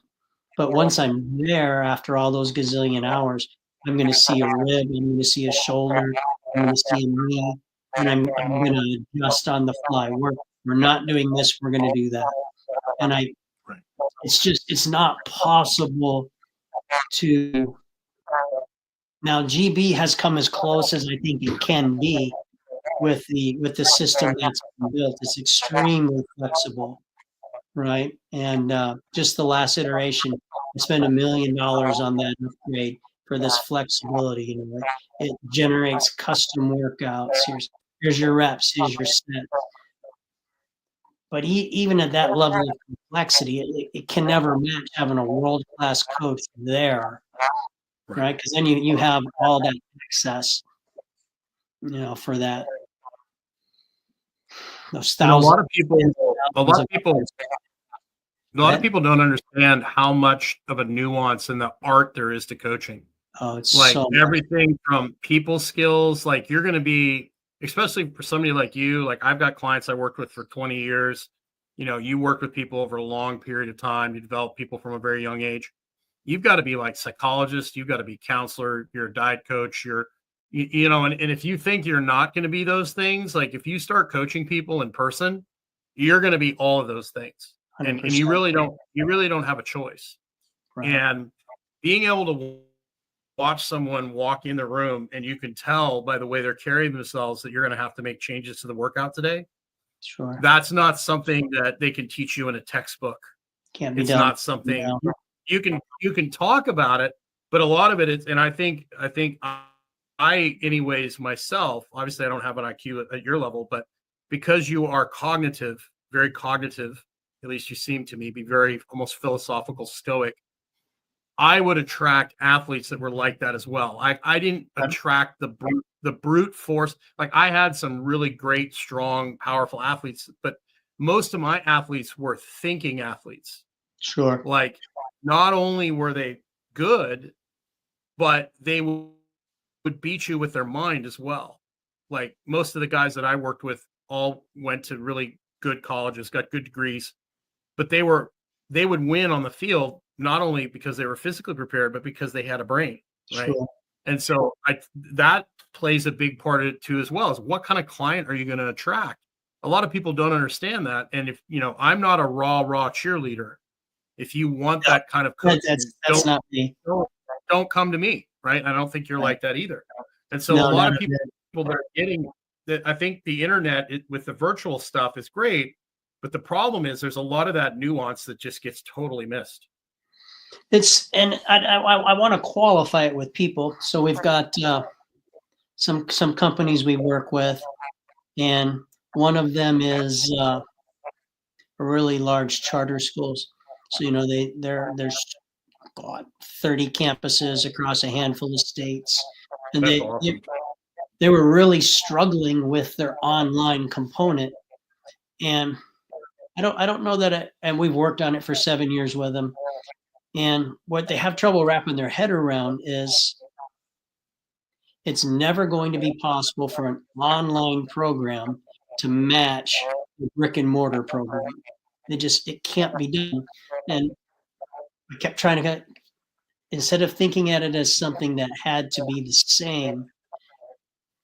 But once I'm there after all those gazillion hours, I'm going to see a rib, I'm going to see a shoulder, I'm going to see a knee, and I'm going to adjust on the fly. We're not doing this, we're going to do that. And Right. it's not possible to. Now GB has come as close as I think it can be with the system that's been built. It's extremely flexible, right? And just the last iteration, I spent $1 million on that upgrade for this flexibility. It generates custom workouts. Here's your reps. Here's your sets. But even at that level of complexity, it can never match having a world-class coach there, right? Because then you have all that access, for that. Those A lot thousands of people, a lot of people, hours. a lot of people don't understand how much of a nuance and the art there is to coaching. Oh, it's Like so much. everything from people skills, like you're going to be, especially for somebody like you, like I've got clients I worked with for 20 years. You work with people over a long period of time. You develop people from a very young age. You've got to be like psychologist. You've got to be counselor. You're a diet coach. And if you think you're not going to be those things, like if you start coaching people in person, you're going to be all of those things. And 100%. you really don't have a choice. Right. And being able to watch someone walk in the room and you can tell by the way they're carrying themselves that you're going to have to make changes to the workout today. Sure. That's not something that they can teach you in a textbook. Can't be It's done. not something No. you can talk about it, but a lot of it is, and I think I anyways myself, obviously I don't have an IQ at your level, but because you are cognitive, very cognitive, at least you seem to me, be very almost philosophical, stoic. I would attract athletes that were like that as well. I didn't attract the brute force. Like I had some really great, strong, powerful athletes, but most of my athletes were thinking athletes. Sure. Like not only were they good, but they would beat you with their mind as well. Like most of the guys that I worked with all went to really good colleges, got good degrees, but they would win on the field not only because they were physically prepared, but because they had a brain, right? Sure. And so that plays a big part of it too as well, is what kind of client are you going to attract? A lot of people don't understand that. And if I'm not a raw cheerleader. If you want that kind of coaching, that's not me. Don't come to me, right? I don't think you're like that either. And so No, a lot of people that are getting that, I think the internet with the virtual stuff is great, but the problem is there's a lot of that nuance that just gets totally missed. And I want to qualify it with people. So we've got some companies we work with, and one of them is a really large charter schools. So there's 30 campuses across a handful of states, and That's awesome. they were really struggling with their online component. And I don't know that and we've worked on it for 7 years with them. And what they have trouble wrapping their head around is it's never going to be possible for an online program to match the brick and mortar program. It can't be done. And I kept trying to instead of thinking at it as something that had to be the same,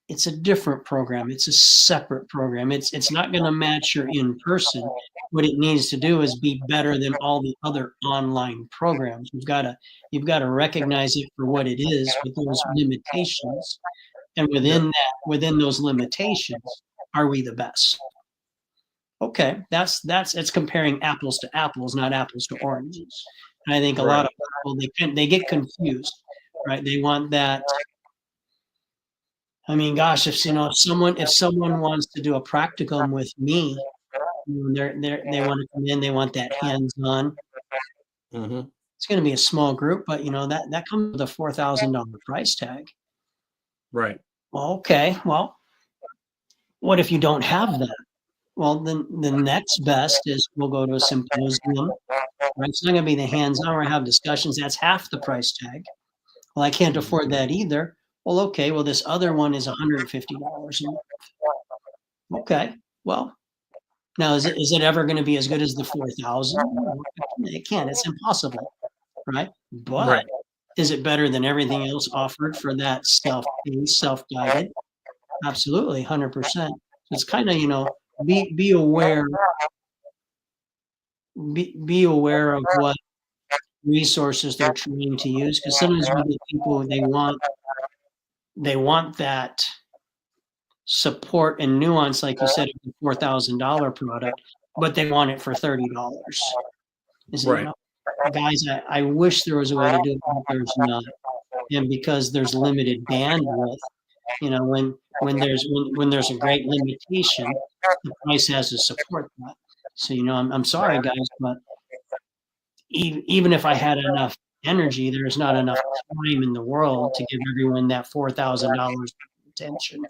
it's a different program. It's a separate program. It's not going to match your in-person. What it needs to do is be better than all the other online programs. You've got to recognize it for what it is with those limitations. And within those limitations, are we the best? Okay, it's comparing apples to apples, not apples to oranges. And I think a lot of people they get confused, right? They want that. I mean, gosh, if someone wants to do a practicum with me, they want to come in, they want that hands-on. Mm-hmm. It's going to be a small group, but that comes with a $4,000 price tag. Right. Well, okay. Well, what if you don't have that? Well, then the next best is we'll go to a symposium. Right? It's not going to be the hands-on. We're have discussions. That's half the price tag. Well, I can't afford that either. Well, okay. Well, this other one is $150 a month. Okay. Well, now is it ever going to be as good as the 4,000? It can't. It's impossible, right? But is it better than everything else offered for that self-paced, self-guided? Absolutely, 100%. It's kind of be aware. Be aware of what resources they're trying to use, because sometimes we get people they want that support and nuance, like you said, of the $4,000 product, but they want it for $30. Guys, I wish there was a way to do it, but there's not. And because there's limited bandwidth, when there's a great limitation, the price has to support that. So I'm sorry, guys, but even if I had enough energy, there's not enough time in the world to give everyone that $4,000 attention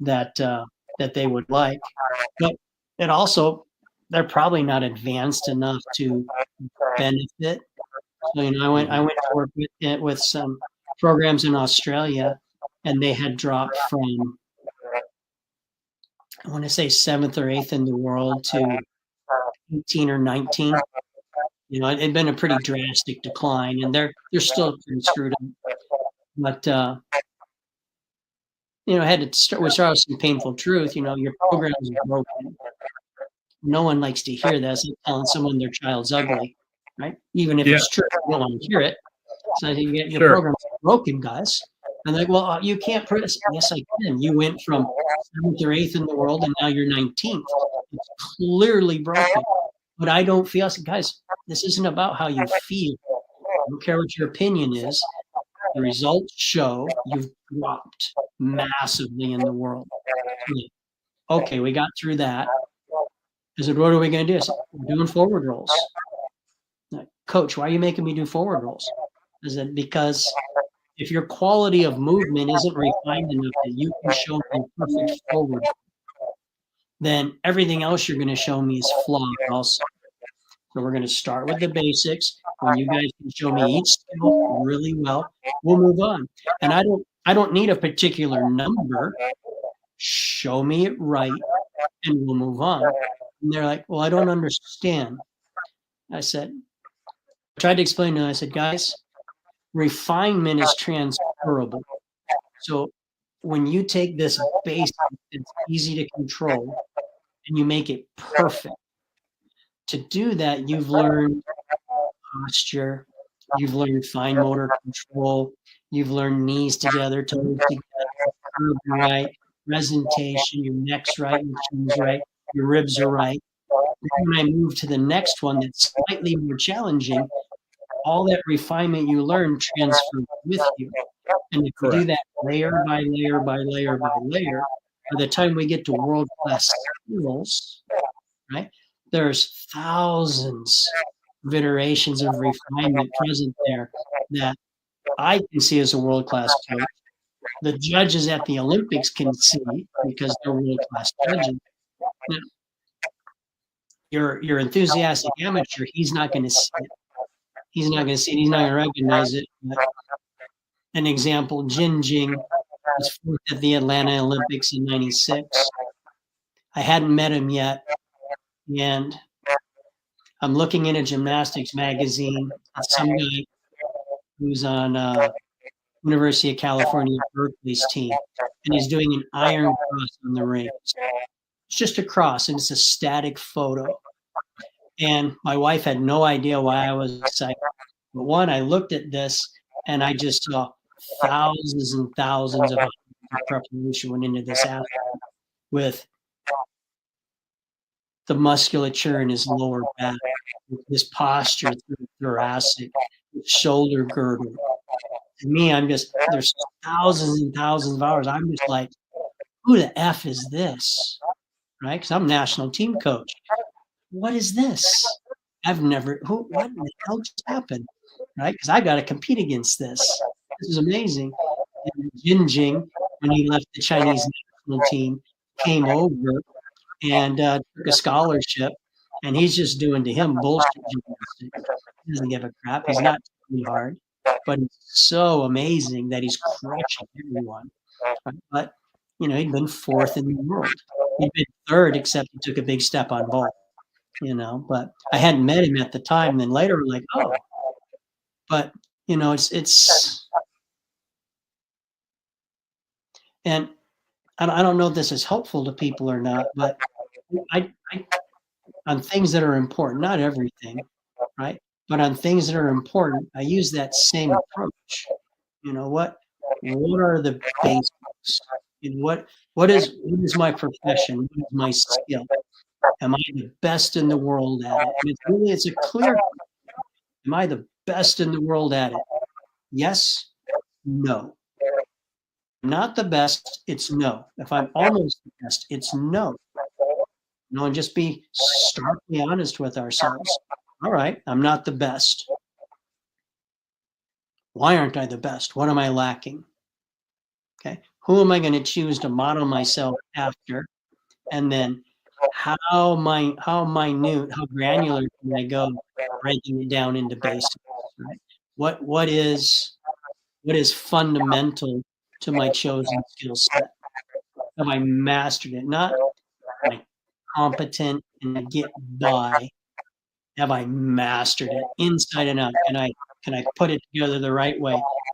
that they would like. But it also, they're probably not advanced enough to benefit. So I went to work with some programs in Australia, and they had dropped from, I want to say 7th or 8th in the world to 18 or 19. It had been a pretty drastic decline, and they're still pretty screwed up. But I had to start with some painful truth. Your programs are broken. No one likes to hear this. It's telling someone their child's ugly, right? Even if it's true, you don't want to hear it. So you get your programs are broken, guys. And they're like, well, you can't prove this. Yes, I can. You went from 7th or 8th in the world, and now you're 19th. It's clearly broken. But I don't feel, guys, this isn't about how you feel. I don't care what your opinion is. The results show you've dropped massively in the world. Okay, we got through that. I said, what are we going to do? I said, we're doing forward rolls. Coach, why are you making me do forward rolls? I said, because if your quality of movement isn't refined enough that you can show me perfect forward, then everything else you're going to show me is flawed also. So we're going to start with the basics. When you guys can show me each skill really well, we'll move on. And I don't need a particular number. Show me it right and we'll move on. And they're like, well, I don't understand. I tried to explain to them, I said, guys, refinement is transferable. So when you take this basic that's easy to control and you make it perfect, to do that, you've learned posture, you've learned fine motor control, you've learned knees together, toes together, curve right, presentation, your neck's right, your chin's right, your ribs are right. When I move to the next one that's slightly more challenging, all that refinement you learn transfers with you. And if you do that layer by layer by layer by layer, by the time we get to world-class skills, right, there's thousands of iterations of refinement present there that I can see as a world-class coach. The judges at the Olympics can see because they're world-class judges. Now, your enthusiastic amateur, he's not going to see it. He's not going to see it. He's not going to recognize it. But an example, Jin Jing was fourth at the Atlanta Olympics in '96. I hadn't met him yet, and I'm looking in a gymnastics magazine at some guy who's on University of California Berkeley's team, and he's doing an iron cross on the rings. It's just a cross, and it's a static photo. And my wife had no idea why I was excited. But one, I looked at this, and I just saw thousands and thousands of hours of preparation went into this athlete with the musculature in his lower back, with his posture through the thoracic, with shoulder girdle. To me, there's thousands and thousands of hours. I'm just like, who the F is this? Right? Because I'm national team coach. What is this? What in the hell just happened? Right? Because I got to compete against this. This is amazing. And Jin Jing, when he left the Chinese national team, came over and took a scholarship, and he's just doing to him bullshit gymnastics. He doesn't give a crap. He's not too hard, but it's so amazing that he's crushing everyone. But he'd been fourth in the world. He'd been third, except he took a big step on both. But I hadn't met him at the time. And then later, we're like, oh, but it's, and I don't know if this is helpful to people or not, but I on things that are important, not everything, right? But on things that are important, I use that same approach. What are the basics? What is my profession? What is my skill? Am I the best in the world at it? And it's a clear, am I the best in the world at it? Yes, no. Not the best, it's no. If I'm almost the best, it's no. And just be starkly honest with ourselves. All right, I'm not the best. Why aren't I the best? What am I lacking? Okay, who am I going to choose to model myself after? And then how minute, how granular can I go, breaking it down into basics? Right? What is fundamental to my chosen skill set? Have I mastered it? Not am I competent and I get by. Have I mastered it inside and out? Can I put it together the right way?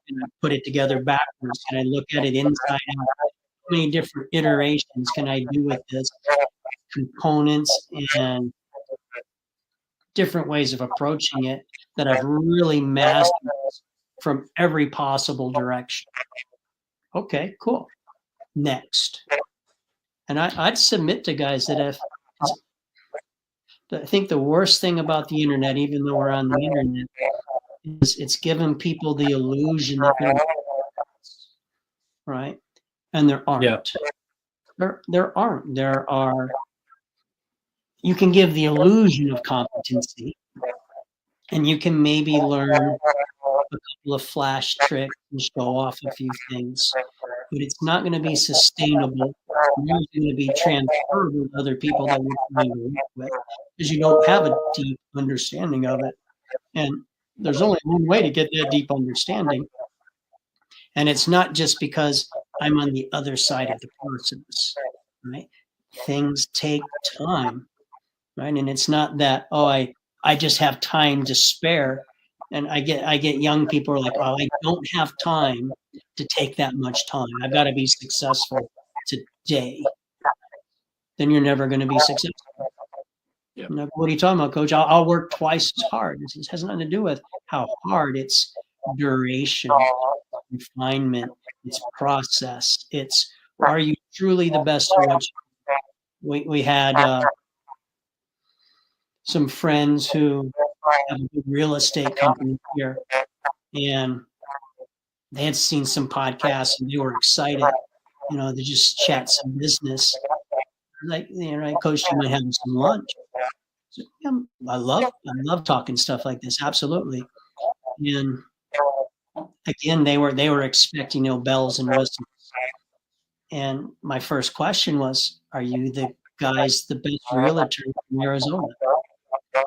Can I put it together backwards? Can I look at it inside out? How many different iterations can I do with this? Components and different ways of approaching it that I've really mastered from every possible direction. Okay, cool. Next. And I'd submit to guys that I think the worst thing about the internet, even though we're on the internet, is it's given people the illusion that they're right, and there aren't. Yeah. There aren't. There are. You can give the illusion of competency, and you can maybe learn a couple of flash tricks and show off a few things, but it's not going to be sustainable. It's not going to be transferable to other people that you're trying to work with because you don't have a deep understanding of it. And there's only one way to get that deep understanding. And it's not just because I'm on the other side of the process, right? Things take time, right? And it's not that, oh, I just have time to spare. And I get young people are like, oh, I don't have time to take that much time. I've got to be successful today. Then you're never going to be successful. Yeah. You know, what are you talking about, coach? I'll work twice as hard. This has nothing to do with how hard. It's duration, refinement, it's process. It's, are you truly the best at what we had some friends who have a big real estate company here, and they had seen some podcasts and they were excited, you know, to just chat some business. Like, you know, coach, you might have some lunch. So, yeah, I love talking stuff like this. Absolutely. And again, they were expecting, you know, bells and whistles. And my first question was, are you the guys, the best realtor in Arizona?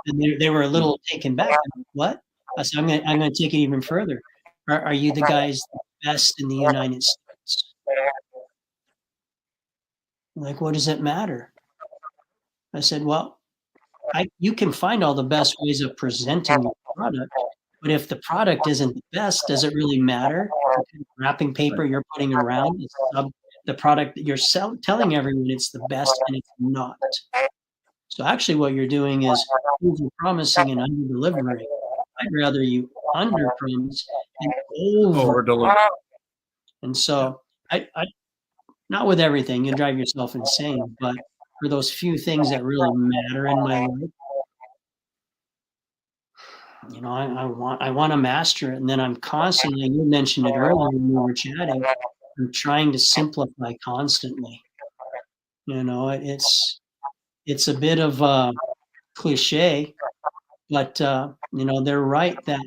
And they were a little taken back. What? I said, I'm gonna take it even further. Are you the guys the best in the United States? Like, what does it matter? I said, well, you can find all the best ways of presenting your product, but if the product isn't the best, does it really matter? The wrapping paper you're putting around is the product that you're telling everyone it's the best, and it's not. So actually what you're doing is over-promising and under-delivering. I'd rather you under-promise and over-deliver. And so I not with everything, you'll drive yourself insane, but for those few things that really matter in my life, you know, I want to master it. And then I'm constantly, you mentioned it earlier when we were chatting, I'm trying to simplify constantly. You know, it's a bit of a cliche, but you know, they're right that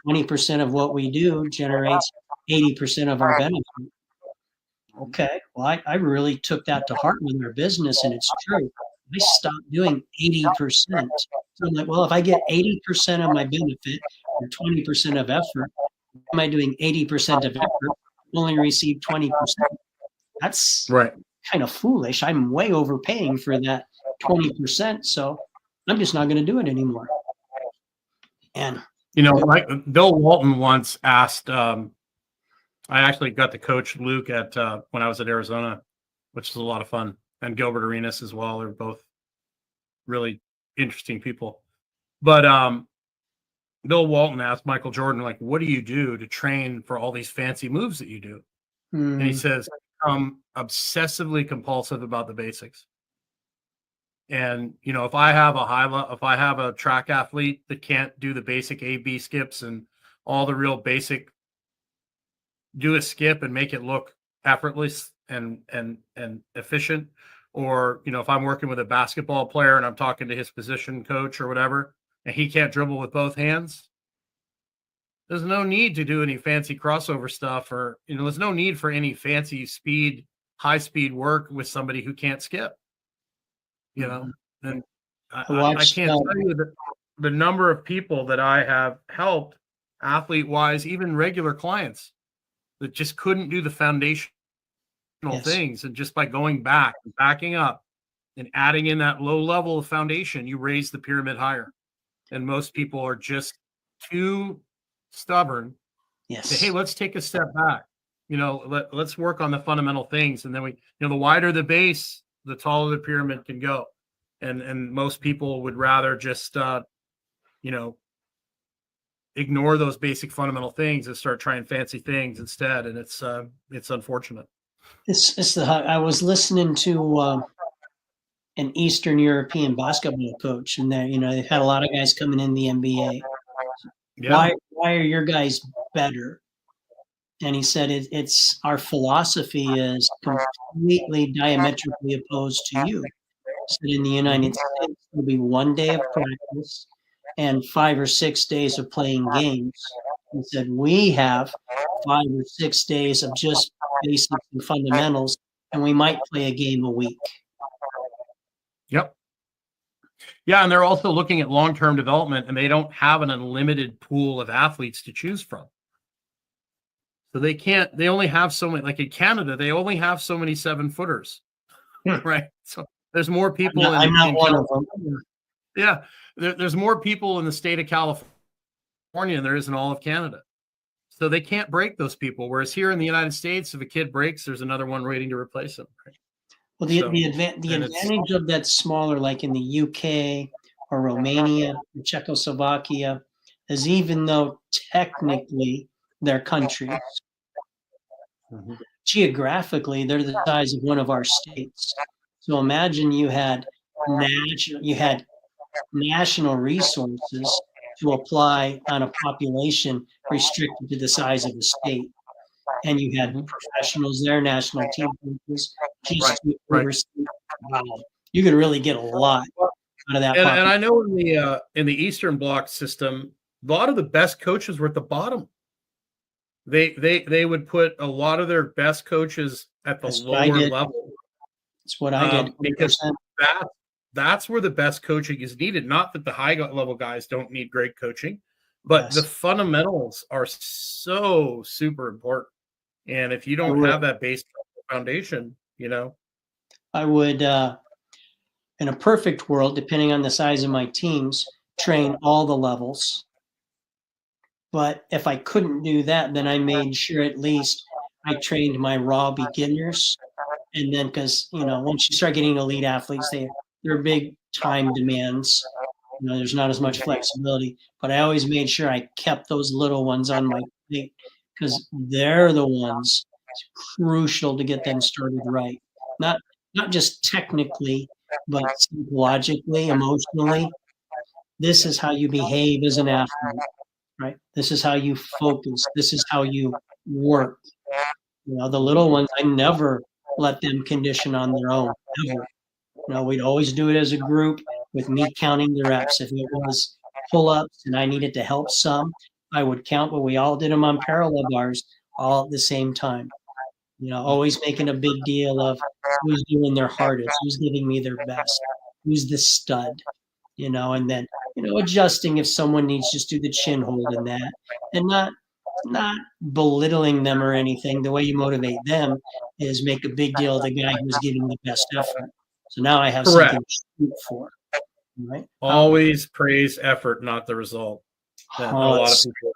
20% of what we do generates 80% of our benefit. Okay, well, I really took that to heart with our business, and it's true. I stopped doing 80%. So I'm like, well, if I get 80% of my benefit or 20% of effort, why am I doing 80% of effort, only receive 20%? That's right. Kind of foolish. I'm way overpaying for that 20%, so I'm just not going to do it anymore. And you know, like Bill Walton once asked, I actually got to coach Luke at when I was at Arizona, which is a lot of fun, and Gilbert Arenas as well. They're both really interesting people. But Bill Walton asked Michael Jordan, like, what do you do to train for all these fancy moves that you do? And he says, I'm obsessively compulsive about the basics. And, you know, if I have a track athlete that can't do the basic A-B skips and all the real basic, do a skip and make it look effortless and efficient. Or, you know, if I'm working with a basketball player and I'm talking to his position coach or whatever, and he can't dribble with both hands, there's no need to do any fancy crossover stuff, or, you know, there's no need for any fancy high speed work with somebody who can't skip, you know. And I can't tell you the number of people that I have helped athlete wise, even regular clients that just couldn't do the foundational things. And just by going back and backing up and adding in that low level of foundation, you raise the pyramid higher. And most people are just too stubborn. Say, hey, let's take a step back. You know, let's work on the fundamental things. And then you know, the wider the base, the taller the pyramid can go. And most people would rather just, you know, ignore those basic fundamental things and start trying fancy things instead. And it's unfortunate. I was listening to an Eastern European basketball coach, and you know, they've had a lot of guys coming in the NBA. Yeah. Why are your guys better? And he said, it's our philosophy is completely diametrically opposed to you. He said in the United States, there'll be 1 day of practice and 5 or 6 days of playing games. and said, we have 5 or 6 days of just basics and fundamentals, and we might play a game a week. Yep. Yeah, and they're also looking at long-term development, and they don't have an unlimited pool of athletes to choose from. So they only have so many, like in Canada, they only have so many 7-footers, right? So there's more people I'm not in one of California. them. Yeah, there's more people in the state of California than there is in all of Canada. So they can't break those people. Whereas here in the United States, if a kid breaks, there's another one waiting to replace him. Right? Well, So, the advantage of that smaller, like in the UK or Romania, or Czechoslovakia, is even though technically they're countries, geographically they're the size of one of our states. So imagine you had national resources to apply on a population restricted to the size of the state. And you had professionals there, national team coaches, just to oversee. Wow, you could really get a lot out of that. And I know in the Eastern Bloc system, a lot of the best coaches were at the bottom. They would put a lot of their best coaches at the lower level. That's what I did. Because that's where the best coaching is needed. Not that the high level guys don't need great coaching, but the fundamentals are so super important. And if you don't have that base foundation, I would, in a perfect world, depending on the size of my teams, train all the levels. But if I couldn't do that, then I made sure at least I trained my raw beginners. And then, because, once you start getting elite athletes, they're big time demands. There's not as much flexibility, but I always made sure I kept those little ones on my plate because they're the ones. It's crucial to get them started right. Not just technically, but psychologically, emotionally. This is how you behave as an athlete, right? This is how you focus. This is how you work. The little ones, I never let them condition on their own, ever. We'd always do it as a group with me counting the reps. If it was pull-ups and I needed to help some, I would count, but we all did them on parallel bars all at the same time. Always making a big deal of who's doing their hardest, who's giving me their best, who's the stud, and then, adjusting if someone needs just do the chin hold in that, and not belittling them or anything. The way you motivate them is make a big deal of the guy who's giving the best effort. So now I have something to shoot for, right? Always praise effort, not the result. A lot of people.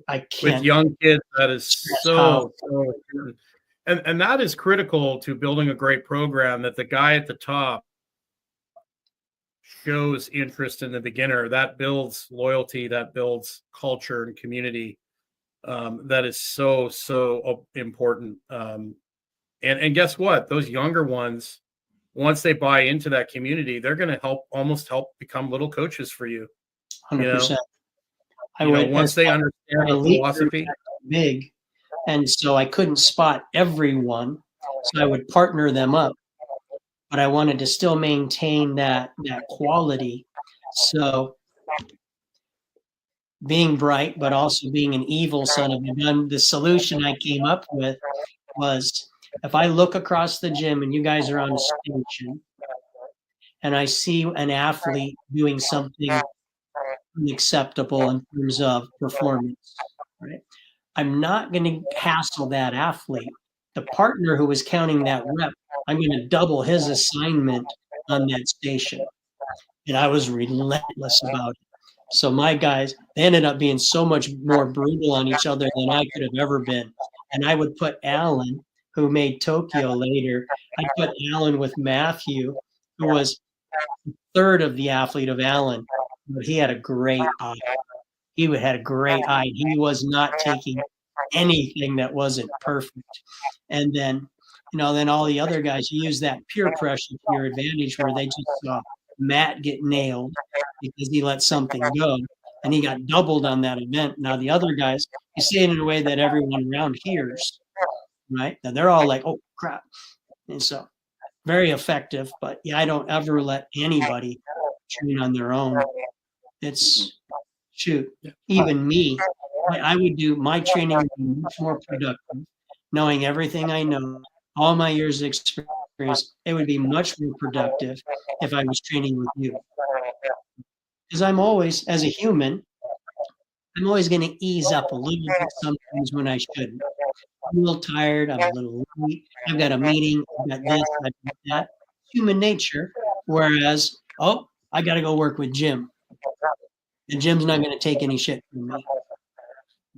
I can't. With young kids, that is so important. And that is critical to building a great program, that the guy at the top shows interest in the beginner. That builds loyalty, that builds culture and community. That is so important. And guess what? Those younger ones, once they buy into that community, they're going to almost help become little coaches for you. 100%. Once they understand the philosophy. Big. And so I couldn't spot everyone. So I would partner them up. But I wanted to still maintain that quality. So being bright, but also being an evil son of a gun, the solution I came up with was, if I look across the gym and you guys are on a station and I see an athlete doing something unacceptable in terms of performance, right? I'm not going to hassle that athlete. The partner who was counting that rep, I'm going to double his assignment on that station. And I was relentless about it. So my guys, they ended up being so much more brutal on each other than I could have ever been. And I would put Alan, who made Tokyo later, I put Alan with Matthew, who was a third of the athlete of Alan, but he had a great eye. He had a great eye. He was not taking anything that wasn't perfect. And then, then all the other guys, you use that peer pressure to your advantage, where they just saw Matt get nailed because he let something go, and he got doubled on that event. Now the other guys, you say it in a way that everyone around hears, right? Now they're all like, oh crap. And so very effective, but yeah, I don't ever let anybody train on their own. It's even me, I would do my training would be much more productive, knowing everything I know, all my years of experience. It would be much more productive if I was training with you. Because I'm always, as a human, I'm always going to ease up a little bit sometimes when I shouldn't. I'm a little tired. I'm a little late. I've got a meeting. I've got this. I've got that. Human nature. Whereas, oh, I got to go work with Jim. And Jim's not going to take any shit from me.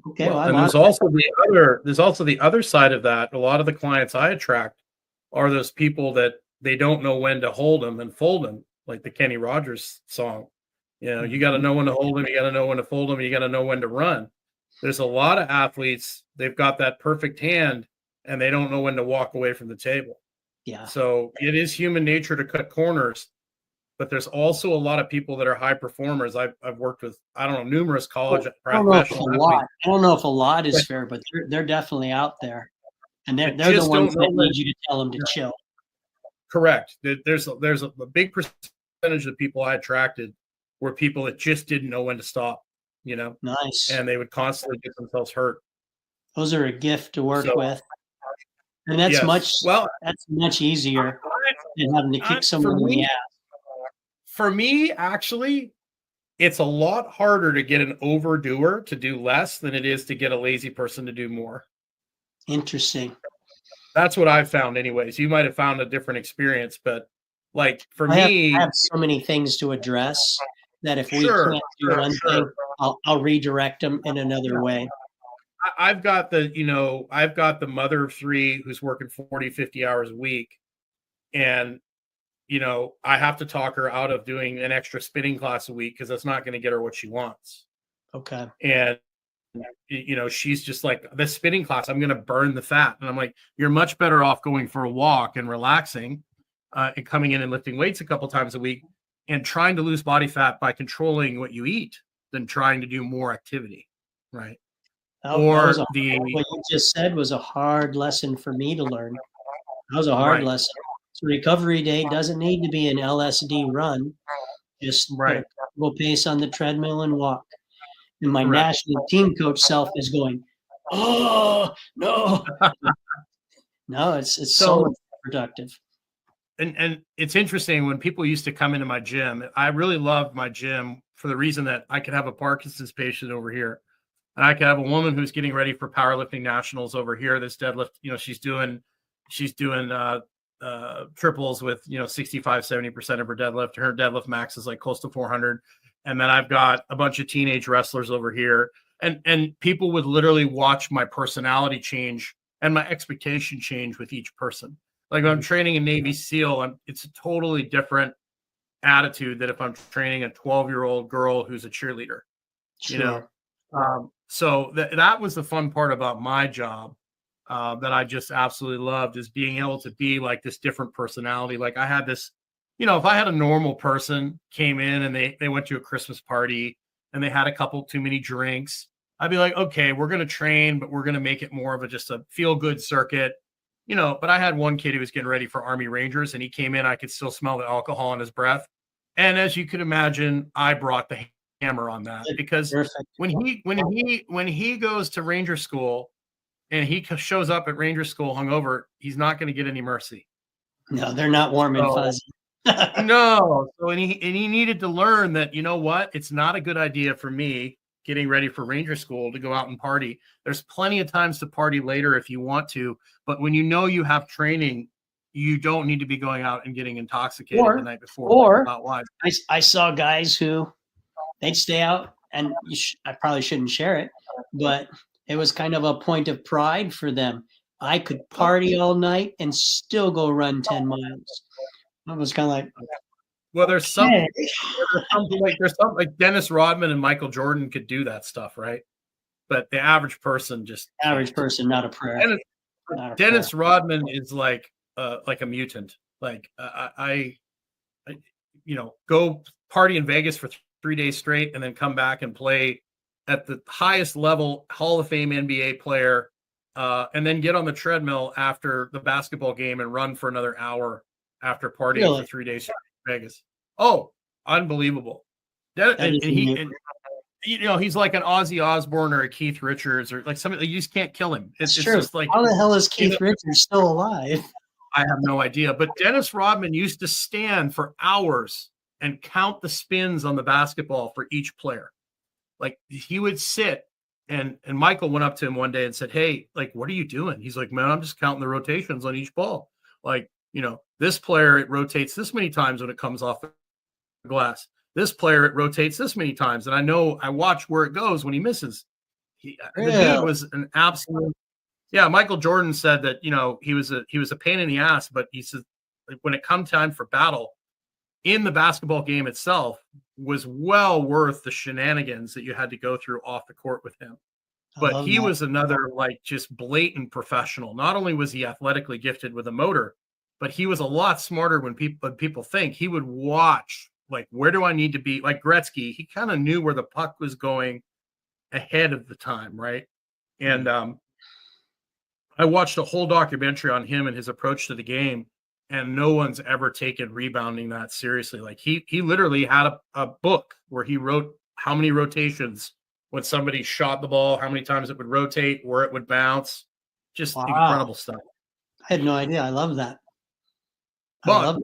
Okay, well, I'm and on. there's also the other side of that. A lot of the clients I attract are those people that they don't know when to hold them and fold them, like the Kenny Rogers song. You know, you got to know when to hold them, you got to know when to fold them, you got to know when to run. There's a lot of athletes, they've got that perfect hand and they don't know when to walk away from the table. Yeah. So it is human nature to cut corners, but there's also a lot of people that are high performers. I've worked with, I don't know, numerous college professional athletes. I don't know if a lot is fair, but they're definitely out there. And they're the ones that need you to tell them to chill. Correct. There's a big percentage of people I attracted were people that just didn't know when to stop, you know. Nice. And they would constantly get themselves hurt. Those are a gift to work with. And that's much easier than having to kick someone in the ass. For me, actually, it's a lot harder to get an overdoer to do less than it is to get a lazy person to do more. Interesting. That's what I've found anyways. You might have found a different experience, but like for me, I have so many things to address that if we can't do one thing, I'll redirect them in another way. I've got the mother of three who's working 40, 50 hours a week. And, you know, I have to talk her out of doing an extra spinning class a week because that's not going to get her what she wants. Okay. And, you know, she's just like, this spinning class, I'm going to burn the fat. And I'm like, you're much better off going for a walk and relaxing and coming in and lifting weights a couple times a week and trying to lose body fat by controlling what you eat than trying to do more activity. Right. What you just said was a hard lesson for me to learn. That was a hard lesson. So recovery day doesn't need to be an LSD run. Just put a comfortable pace on the treadmill and walk. And my national team coach self is going, oh, no. No, it's so much productive. And it's interesting when people used to come into my gym. I really loved my gym for the reason that I could have a Parkinson's patient over here. And I could have a woman who's getting ready for powerlifting nationals over here. This deadlift, you know, she's doing triples with, you know, 65, 70% of her deadlift. Her deadlift max is like close to 400. And then I've got a bunch of teenage wrestlers over here. And people would literally watch my personality change and my expectation change with each person. Like when I'm training a Navy SEAL, it's a totally different attitude than if I'm training a 12-year-old girl who's a cheerleader, you know? So that was the fun part about my job that I just absolutely loved, is being able to be like this different personality. Like I had this, you know, if I had a normal person came in and they went to a Christmas party and they had a couple too many drinks, I'd be like, okay, we're going to train, but we're going to make it more of just a feel good circuit, you know. But I had one kid who was getting ready for Army Rangers and he came in, I could still smell the alcohol in his breath. And as you could imagine, I brought the hammer on that, because when he goes to Ranger School and he shows up at Ranger School hungover, he's not going to get any mercy. No, they're not warm and fuzzy. No. So and he needed to learn that, you know what, it's not a good idea for me getting ready for Ranger School to go out and party. There's plenty of times to party later if you want to, but when you know you have training, you don't need to be going out and getting intoxicated the night before. Or I saw guys who they'd stay out, and I probably shouldn't share it, but it was kind of a point of pride for them. I could party all night and still go run 10 miles. I was kind of like, well, there's something like Dennis Rodman and Michael Jordan could do that stuff, right? But the average person not a prayer. Dennis Rodman is like a mutant. Like I you know, go party in Vegas for 3 days straight and then come back and play at the highest level, Hall of Fame NBA player, and then get on the treadmill after the basketball game and run for another hour after partying for 3 days in Vegas. Oh, unbelievable. And he's like an Ozzy Osbourne or a Keith Richards or like somebody. You just can't kill him. It's true. just like, How the hell is Keith Richards still alive? I have no idea. But Dennis Rodman used to stand for hours and count the spins on the basketball for each player. Like he would sit, and Michael went up to him one day and said, "Hey, like, what are you doing?" He's like, "Man, I'm just counting the rotations on each ball. Like, this player, it rotates this many times when it comes off the glass. This player, it rotates this many times. And I watch where it goes when he misses." The dude was an absolute. Yeah, Michael Jordan said that, he was a pain in the ass, but he said when it come time for battle in the basketball game itself was well worth the shenanigans that you had to go through off the court with him. But he was another like just blatant professional. Not only was he athletically gifted with a motor, but he was a lot smarter when people think. He would watch, like, where do I need to be? Like Gretzky, he kind of knew where the puck was going ahead of the time, right? And I watched a whole documentary on him and his approach to the game, and no one's ever taken rebounding that seriously. Like he literally had a book where he wrote how many rotations when somebody shot the ball, how many times it would rotate, where it would bounce. Just incredible stuff. I had no idea. I love that. But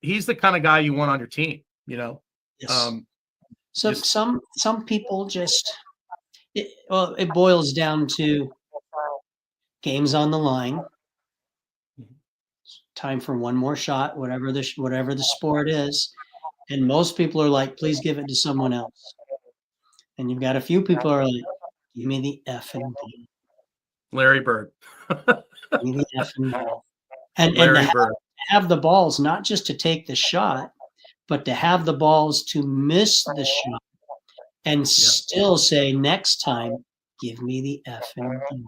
he's the kind of guy you want on your team. Yes. So some people just it boils down to games on the line. Time for one more shot, whatever the sport is, and most people are like, "Please give it to someone else." And you've got a few people are like, "Give me the effing ball." Larry Bird. Give me the effing ball. And to have the balls, not just to take the shot, but to have the balls to miss the shot and still say, "Next time, give me the effing ball."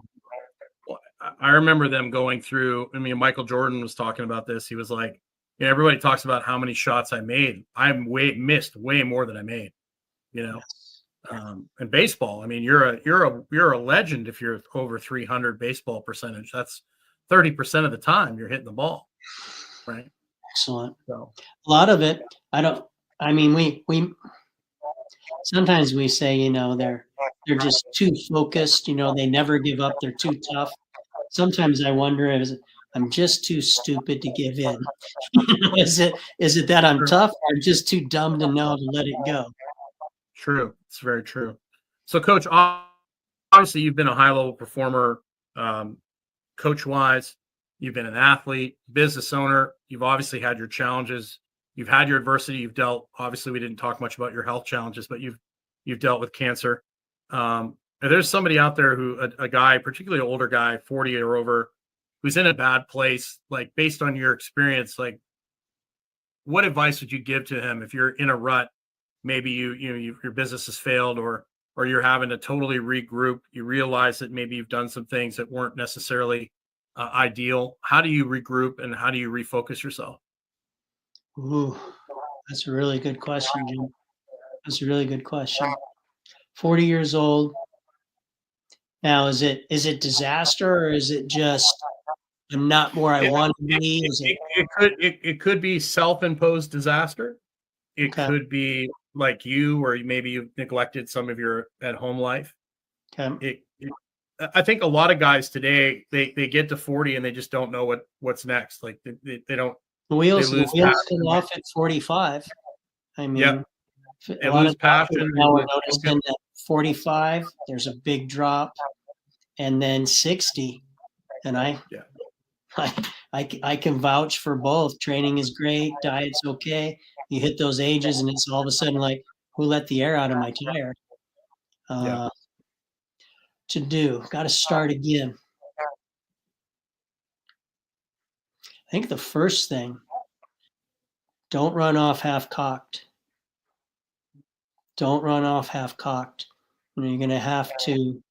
I remember them going through. I mean, Michael Jordan was talking about this. He was like, everybody talks about how many shots I made. I missed way more than I made. In baseball, I mean, you're a legend if you're over 300 baseball percentage. That's 30% of the time you're hitting the ball, right? Excellent. So a lot of it, we sometimes we say, they're just too focused. They never give up. They're too tough. Sometimes I wonder if I'm just too stupid to give in. Is it that I'm tough, or I'm just too dumb to know to let it go? True. It's very true. So, Coach, obviously you've been a high-level performer, coach-wise. You've been an athlete, business owner. You've obviously had your challenges. You've had your adversity. You've dealt. Obviously, we didn't talk much about your health challenges, but you've dealt with cancer. And there's somebody out there a guy, particularly an older guy, 40 or over, who's in a bad place. Like, based on your experience, like, what advice would you give to him if you're in a rut? Maybe your business has failed, or you're having to totally regroup. You realize that maybe you've done some things that weren't necessarily ideal. How do you regroup and how do you refocus yourself? Ooh, that's a really good question, Jim. That's a really good question. 40 years old. Now, is it disaster, or is it just I'm not where I want to be? It could be self-imposed disaster. It could be like you, or maybe you've neglected some of your at-home life. Okay. I think a lot of guys today, they get to 40 and they just don't know what's next. Like they don't. The wheels come off at 45. I mean, they lose passion. Now we're noticing that 45, there's a big drop, and then 60, and I can vouch for both. Training is great, diet's okay. You hit those ages, and it's all of a sudden like, who let the air out of my tire? Got to start again. I think the first thing, don't run off half-cocked. Don't run off half-cocked. You're going to have to.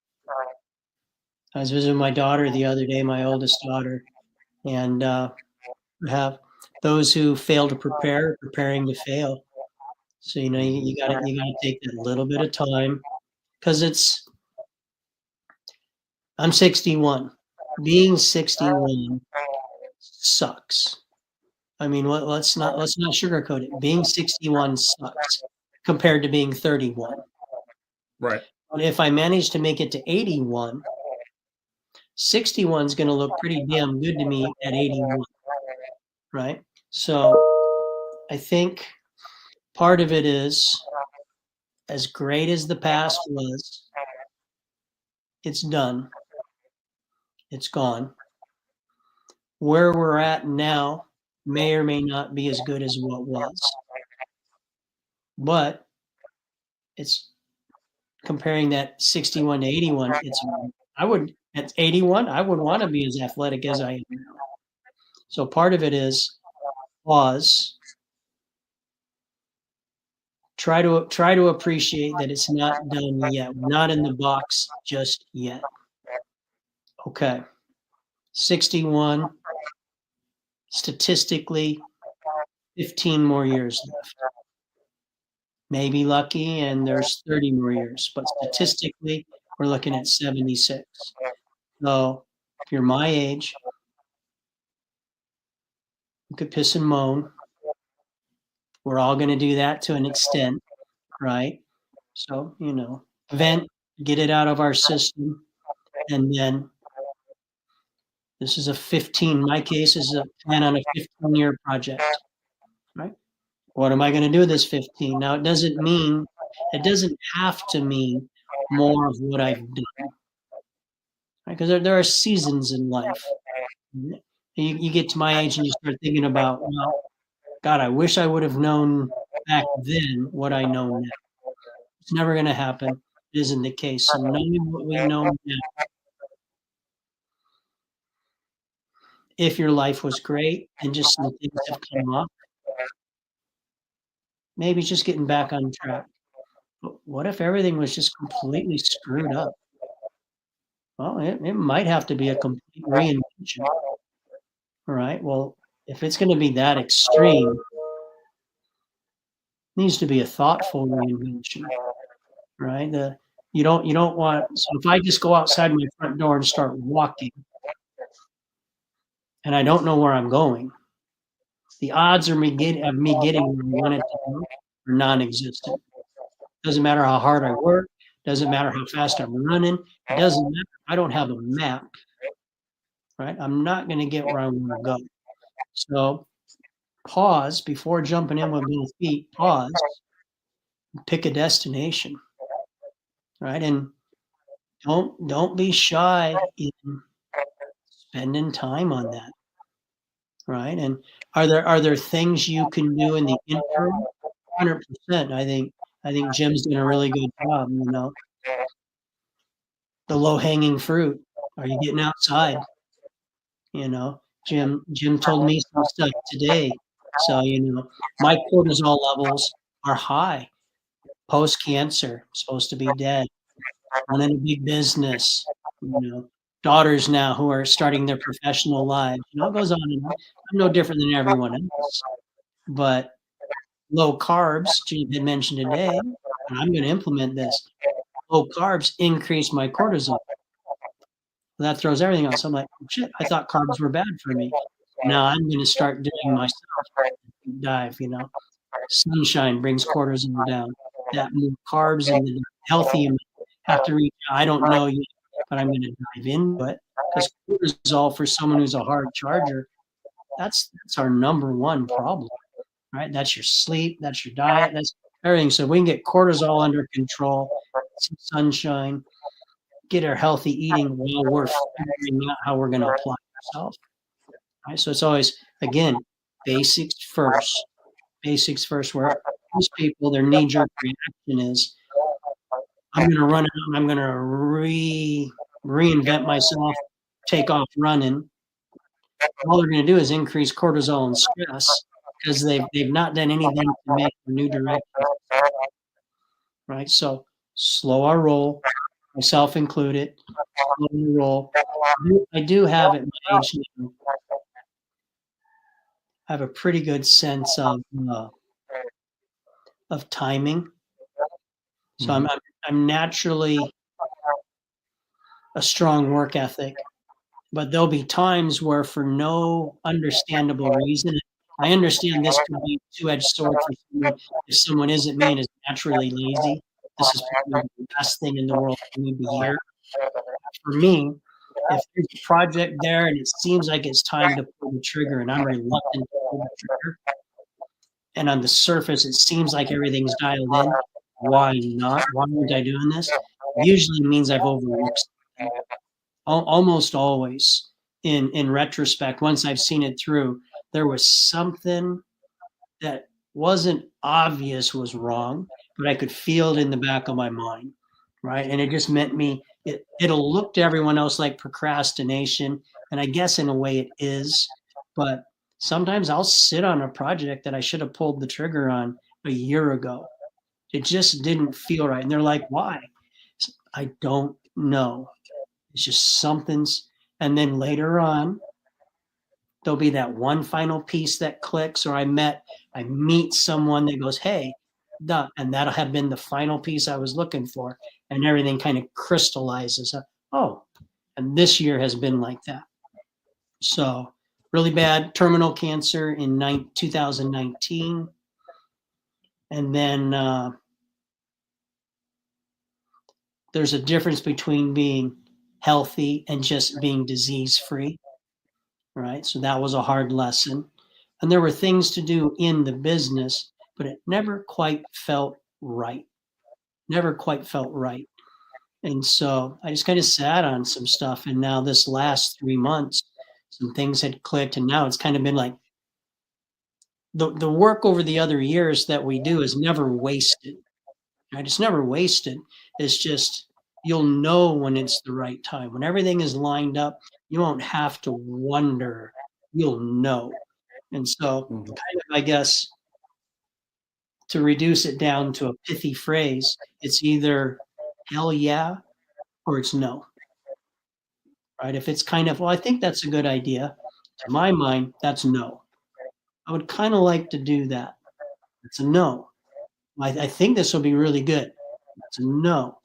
I was visiting my daughter the other day, my oldest daughter, and have those who fail to prepare, preparing to fail. So you got to take that little bit of time, because I'm 61. Being 61 sucks. I mean, let's not sugarcoat it. Being 61 sucks. compared to being 31. Right. But if I manage to make it to 81, 61 is going to look pretty damn good to me at 81, right? So I think part of it is, as great as the past was, it's done. It's gone. Where we're at now may or may not be as good as what was. But it's comparing that 61 to 81, at 81, I would want to be as athletic as I am now. So part of it is pause. Try to appreciate that it's not done yet. We're not in the box just yet. Okay. 61, statistically, 15 more years left. Maybe lucky, and there's 30 more years, but statistically, we're looking at 76. So if you're my age, you could piss and moan. We're all going to do that to an extent, right? So, vent, get it out of our system, and then this is a 15, in my case, is a plan on a 15-year project, right? What am I going to do with this 15? Now, it doesn't have to mean more of what I've done, right? Because there are seasons in life. You get to my age and you start thinking about, well, God, I wish I would have known back then what I know now. It's never going to happen. It isn't the case. So knowing what we know now, if your life was great and just some things have come up, maybe just getting back on track. But what if everything was just completely screwed up? Well, it might have to be a complete reinvention. All right. Well, if it's going to be that extreme, it needs to be a thoughtful reinvention, right? You don't want. So if I just go outside my front door and start walking, and I don't know where I'm going, the odds of me getting where I want it to go are non-existent. Doesn't matter how hard I work. Doesn't matter how fast I'm running. It doesn't matter. I don't have a map, right? I'm not going to get where I want to go. So pause before jumping in with both feet. Pause. Pick a destination, right? And don't be shy in spending time on that, right? And are there things you can do in the interim? 100%. I think Jim's doing a really good job. The low hanging fruit. Are you getting outside? Jim told me some stuff today. So my cortisol levels are high. Post cancer, supposed to be dead. Running a big business. Daughters now who are starting their professional lives. It goes on and on. I'm no different than everyone else. But low carbs, Jim had mentioned today, and I'm going to implement this. Low carbs increase my cortisol. That throws everything else. I'm like, oh, shit, I thought carbs were bad for me. Now I'm going to start doing my dive, Sunshine brings cortisol down. That more carbs and the healthy have to reach. I don't know yet, but I'm going to dive into it because cortisol for someone who's a hard charger, that's our number one problem, right? That's your sleep, that's your diet, that's everything. So we can get cortisol under control, some sunshine, get our healthy eating while we're figuring out how we're going to apply ourselves. Right? So it's always, again, basics first. Basics first, where most people, their knee-jerk reaction is, I'm going to run out and I'm going to reinvent myself, take off running. All they're going to do is increase cortisol and stress because they've not done anything to make a new direction. Right? So slow our roll, myself included, slow our roll. I do have at my age now, I have a pretty good sense of timing. So I'm naturally a strong work ethic, but there'll be times where for no understandable reason, I understand this could be a two-edged sword for someone. If someone isn't me and is naturally lazy, this is probably the best thing in the world for me to hear. For me, if there's a project there and it seems like it's time to pull the trigger and I'm reluctant to pull the trigger, and on the surface it seems like everything's dialed in, why not? Why aren't I doing this? Usually means I've overlooked something. Almost always, in retrospect, once I've seen it through, there was something that wasn't obvious was wrong, but I could feel it in the back of my mind, right? And it just meant it'll look to everyone else like procrastination, and I guess in a way it is, but sometimes I'll sit on a project that I should have pulled the trigger on a year ago. It just didn't feel right. And they're like, why? I don't know. It's just something's, and then later on, there'll be that one final piece that clicks, or I meet someone that goes, hey, duh, and that'll have been the final piece I was looking for, and everything kind of crystallizes. Oh, and this year has been like that. So really bad terminal cancer in 2019. And then there's a difference between being healthy and just being disease-free, right? So that was a hard lesson. And there were things to do in the business, but it never quite felt right. Never quite felt right. And so I just kind of sat on some stuff. And now this last 3 months, some things had clicked. And now it's kind of been like the work over the other years that we do is never wasted. Right? It's never wasted. It's just you'll know when it's the right time. When everything is lined up, you won't have to wonder. You'll know. And so kind of, I guess, to reduce it down to a pithy phrase, it's either hell yeah or it's no. Right? If it's kind of, well, I think that's a good idea. To my mind, that's no. I would kind of like to do that. It's a no. I think this will be really good. It's a no.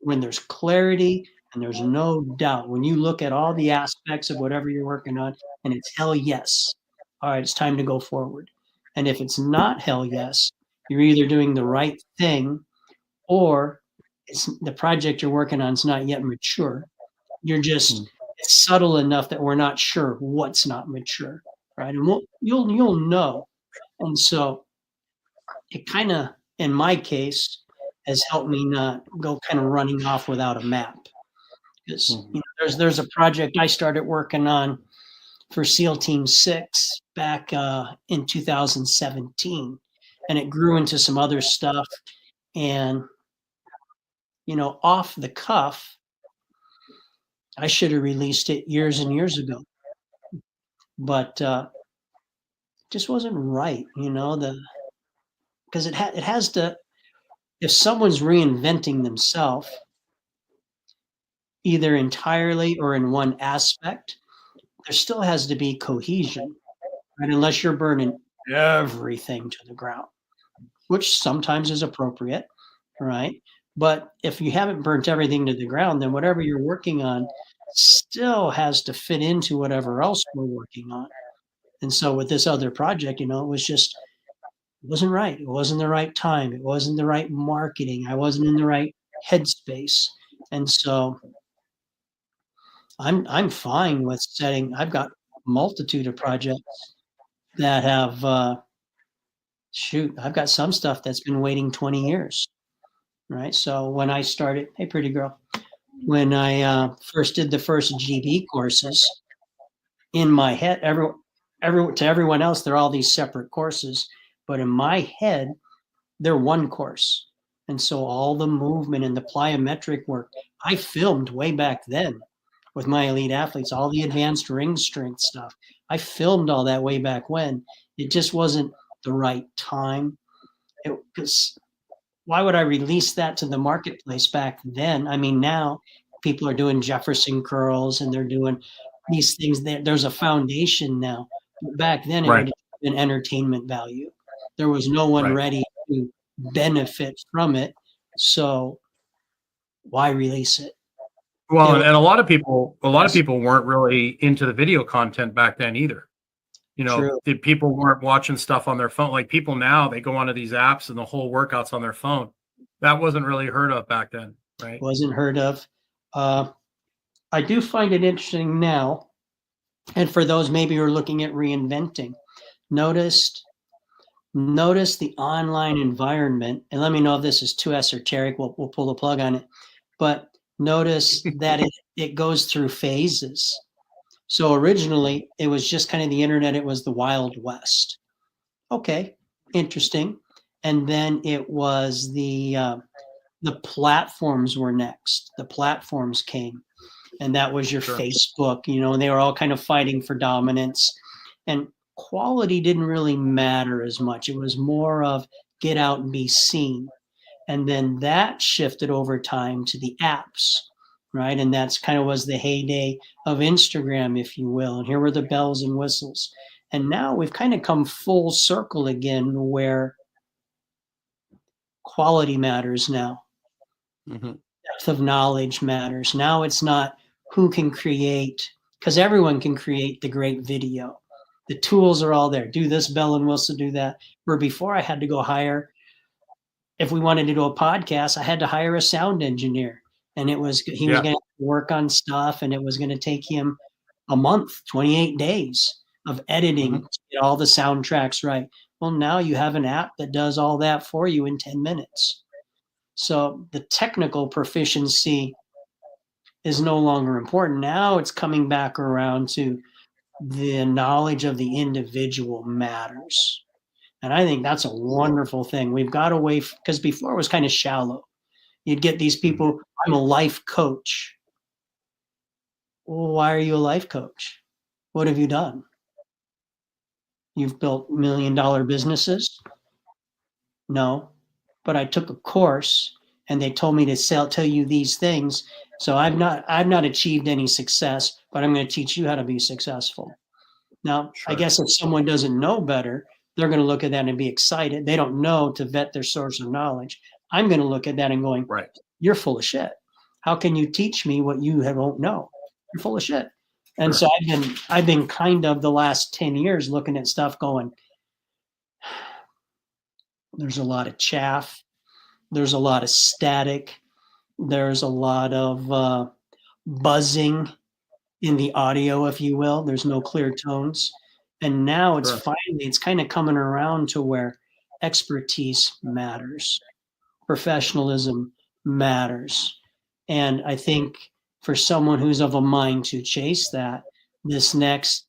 When there's clarity and there's no doubt, when you look at all the aspects of whatever you're working on and it's hell yes, all right, it's time to go forward. And if it's not hell yes, you're either doing the right thing or the project you're working on is not yet mature. You're just it's subtle enough that we're not sure what's not mature, right? And you'll know. And so it kind of, in my case, has helped me not go kind of running off without a map. Because there's a project I started working on for SEAL Team 6 back in 2017, and it grew into some other stuff. And off the cuff, I should have released it years and years ago, but just wasn't right. Because it has to. If someone's reinventing themselves, either entirely or in one aspect, there still has to be cohesion, right? Unless you're burning everything to the ground, which sometimes is appropriate, right? But if you haven't burnt everything to the ground, then whatever you're working on still has to fit into whatever else we're working on. And so with this other project, it wasn't right. It wasn't the right time. It wasn't the right marketing. I wasn't in the right headspace. And so I'm fine with setting. I've got a multitude of projects that have I've got some stuff that's been waiting 20 years. Right. So when I started, hey pretty girl, when I first did the first GB courses, in my head, to everyone else, they're all these separate courses. But in my head, they're one course. And so all the movement and the plyometric work I filmed way back then with my elite athletes, all the advanced ring strength stuff. I filmed all that way back when. It just wasn't the right time. Because why would I release that to the marketplace back then? I mean, now people are doing Jefferson curls and they're doing these things. There's a foundation now. But back then, it would have been entertainment value. There was no one ready to benefit from it. So why release it? Well, and a lot of people weren't really into the video content back then either. You know, True. people weren't watching stuff on their phone. Like people now, they go onto these apps and the whole workout's on their phone. That wasn't really heard of back then, right? Wasn't heard of. I do find it interesting now, and for those maybe who are looking at reinventing, notice the online environment, and let me know if this is too esoteric. We'll pull the plug on it, but notice that it goes through phases. So originally, it was just kind of the internet. It was the Wild West. Okay, interesting. And then it was the platforms were next. The platforms came, and that was your Sure. Facebook, and they were all kind of fighting for dominance. And quality didn't really matter as much. It was more of get out and be seen. And then that shifted over time to the apps, right? And that's kind of was the heyday of Instagram, if you will. And here were the bells and whistles. And now we've kind of come full circle again where quality matters now. Mm-hmm. Depth of knowledge matters. Now it's not who can create, because everyone can create the great video. The tools are all there. Do this, bell and whistle, do that. Where before I had to go hire, if we wanted to do a podcast, I had to hire a sound engineer. And he was going to work on stuff, and it was going to take him a month, 28 days of editing to get all the soundtracks right. Well, now you have an app that does all that for you in 10 minutes. So the technical proficiency is no longer important. Now it's coming back around to the knowledge of the individual matters. And I think that's a wonderful thing. We've got away, because before it was kind of shallow. You'd get these people, I'm a life coach. Well, why are you a life coach? What have you done? You've built $1 million businesses? No, but I took a course and they told me to tell you these things. So I've not achieved any success, but I'm going to teach you how to be successful. Now, I guess if someone doesn't know better, they're going to look at that and be excited. They don't know to vet their source of knowledge. I'm going to look at that and going, right, you're full of shit. How can you teach me what you don't know? You're full of shit. And so I've been kind of the last 10 years looking at stuff going, there's a lot of chaff. There's a lot of static. There's a lot of buzzing in the audio, if you will. There's no clear tones. And now it's kind of coming around to where expertise matters. Professionalism matters. And I think for someone who's of a mind to chase that, this next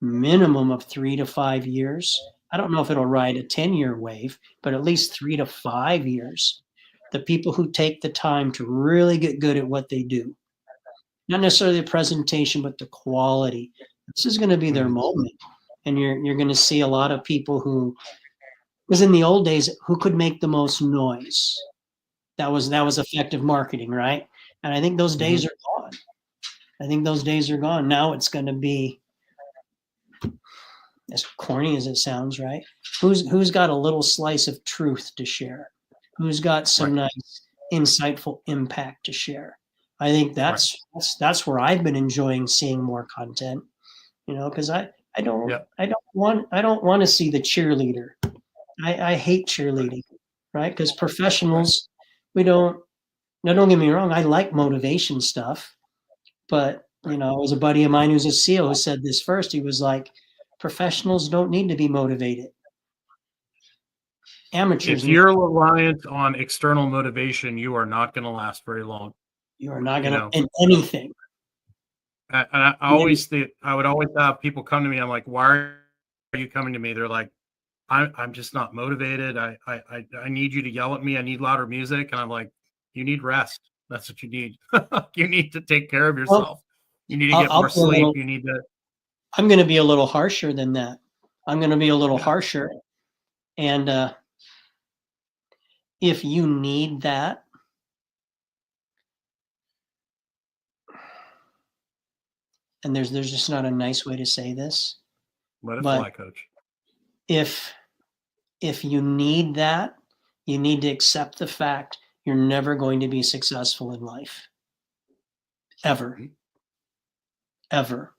minimum of 3 to 5 years, I don't know if it'll ride a 10-year wave, but at least 3 to 5 years, the people who take the time to really get good at what they do, not necessarily the presentation, but the quality, this is going to be their moment. And you're going to see a lot of people who, because in the old days, who could make the most noise? That was effective marketing, right? And I think those days are gone. I think those days are gone. Now it's going to be, as corny as it sounds, right? Who's got a little slice of truth to share? Who's got some nice, insightful impact to share? I think that's where I've been enjoying seeing more content, because I don't want to see the cheerleader. I hate cheerleading, right? Because professionals, now don't get me wrong, I like motivation stuff, but it was a buddy of mine who's a SEAL who said this first. He was like, professionals don't need to be motivated. Amateurs. If you're reliant on external motivation, you are not going to last very long. You are not going to in anything. And I would always have people come to me. I'm like, why are you coming to me? They're like, I'm just not motivated. I need you to yell at me. I need louder music. And I'm like, you need rest. That's what you need. You need to take care of yourself. You need to get more sleep. You need to. I'm going to be a little harsher than that. I'm going to be a little harsher. And if you need that, and there's just not a nice way to say this. Let it fly, coach. If you need that, you need to accept the fact you're never going to be successful in life. Ever. Ever.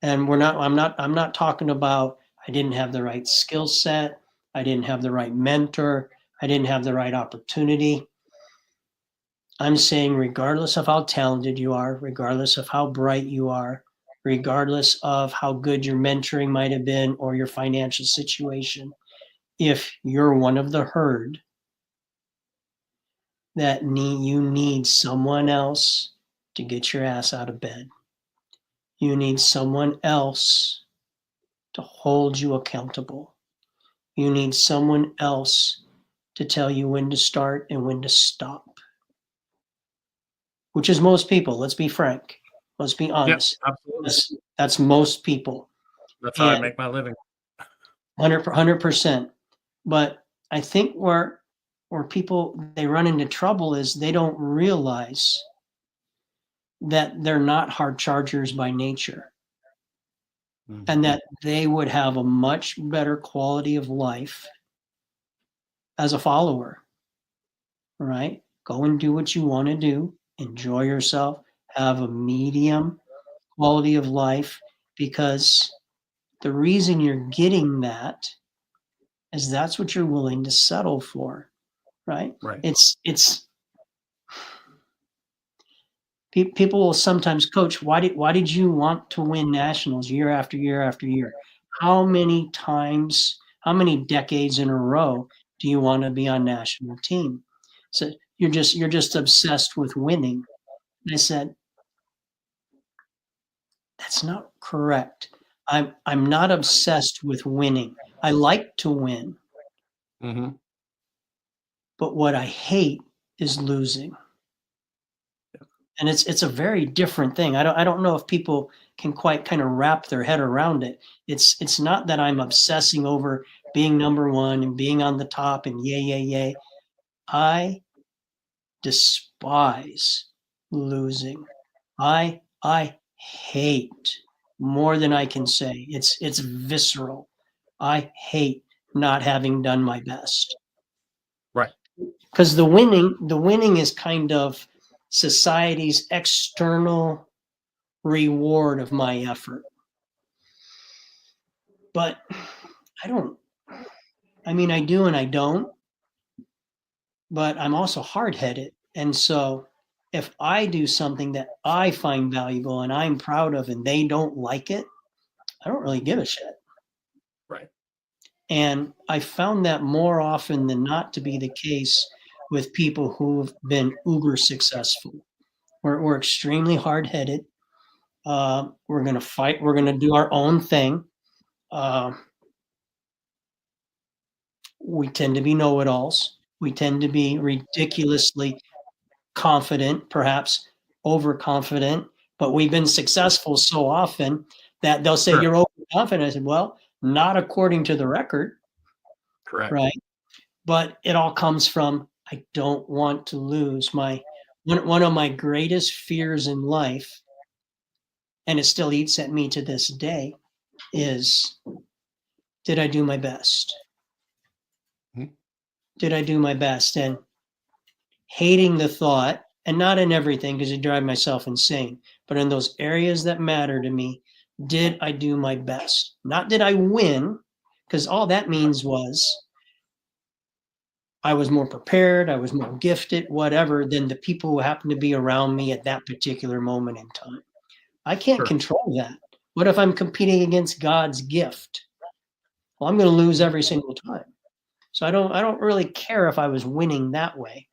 And I'm not talking about I didn't have the right skill set, I didn't have the right mentor, I didn't have the right opportunity. I'm saying regardless of how talented you are, regardless of how bright you are, regardless of how good your mentoring might have been or your financial situation, if you're one of the herd that you need someone else to get your ass out of bed. You need someone else to hold you accountable. You need someone else to tell you when to start and when to stop, which is most people. Let's be frank. Let's be Yep, honest. absolutely. That's most people. That's how I And make my living. 100%. But I think where people they run into trouble is they don't realize that they're not hard chargers by nature, Mhm. and that they would have a much better quality of life as a follower, right? Go and do what you want to do, enjoy yourself, have a medium quality of life, because the reason you're getting that is that's what you're willing to settle for, right? Right. It's people will sometimes coach, why did you want to win nationals year after year after year? How many times, how many decades in a row do you want to be on national team? So you're just obsessed with winning. And I said, that's not correct. I'm not obsessed with winning. I like to win, Mhm. but what I hate is losing. And it's a very different thing. I don't know if people can quite kind of wrap their head around it. It's not that I'm obsessing over being number one and being on the top and yay, yay, yay. I despise losing. I hate more than I can say. It's visceral. I hate not having done my best. Right. Because the winning is kind of society's external reward of my effort. But I don't, I mean, I do and I don't, but I'm also hard headed. And so if I do something that I find valuable and I'm proud of and they don't like it, I don't really give a shit. Right. And I found that more often than not to be the case with people who've been uber successful. We're extremely hard headed. We're going to fight. We're going to do our own thing. Uh, we tend to be know-it-alls. We tend to be ridiculously confident, perhaps overconfident, but we've been successful so often that they'll say, Sure. "You're overconfident." I said, "Well, not according to the record, Correct. right?" But it all comes from, I don't want to lose. One of my greatest fears in life, and it still eats at me to this day, is, did I do my best? Mhm. Did I do my best? And hating the thought, and not in everything because it drive myself insane, but in those areas that matter to me, did I do my best? Not did I win, because all that means was I was more prepared, I was more gifted, whatever, than the people who happen to be around me at that particular moment in time. I can't Sure. control that. What if I'm competing against God's gift? Well, I'm going to lose every single time. So I don't really care if I was winning that way.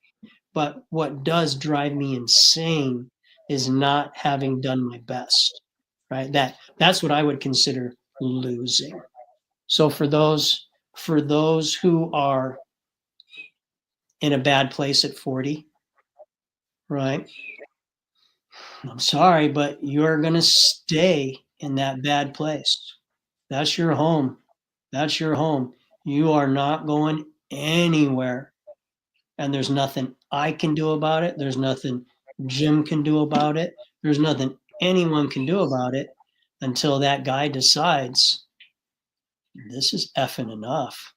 But what does drive me insane is not having done my best, right? That's what I would consider losing. So for those who are in a bad place at 40, right? I'm sorry, but you're going to stay in that bad place. That's your home. That's your home. You are not going anywhere. And there's nothing I can do about it. There's nothing Jim can do about it. There's nothing anyone can do about it until that guy decides this is effing enough.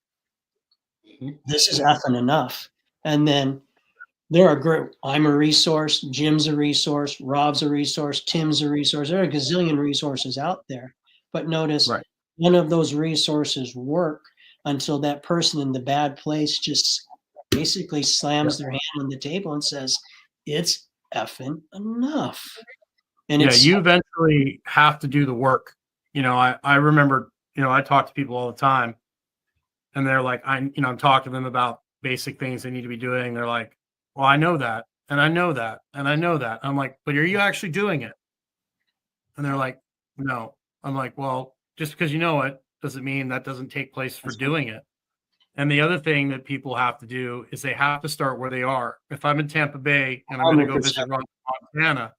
Mhm. This is effing enough. And then there are great, I'm a resource, Jim's a resource, Rob's a resource, Tim's a resource. There are a gazillion resources out there. But notice Right. none of those resources work until that person in the bad place just basically slams their hand on the table and says, it's effing enough. And Yeah, it's you eventually have to do the work. I remember, I talk to people all the time and they're like, I'm talking to them about basic things they need to be doing. They're like, well, I know that, and I know that, and I know that. I'm like, but are you actually doing it? And they're like, no. I'm like, well, just because you know it doesn't mean that doesn't take place for doing it. And the other thing that people have to do is they have to start where they are. If I'm in Tampa Bay and I'm going to go 100%. visit Montana,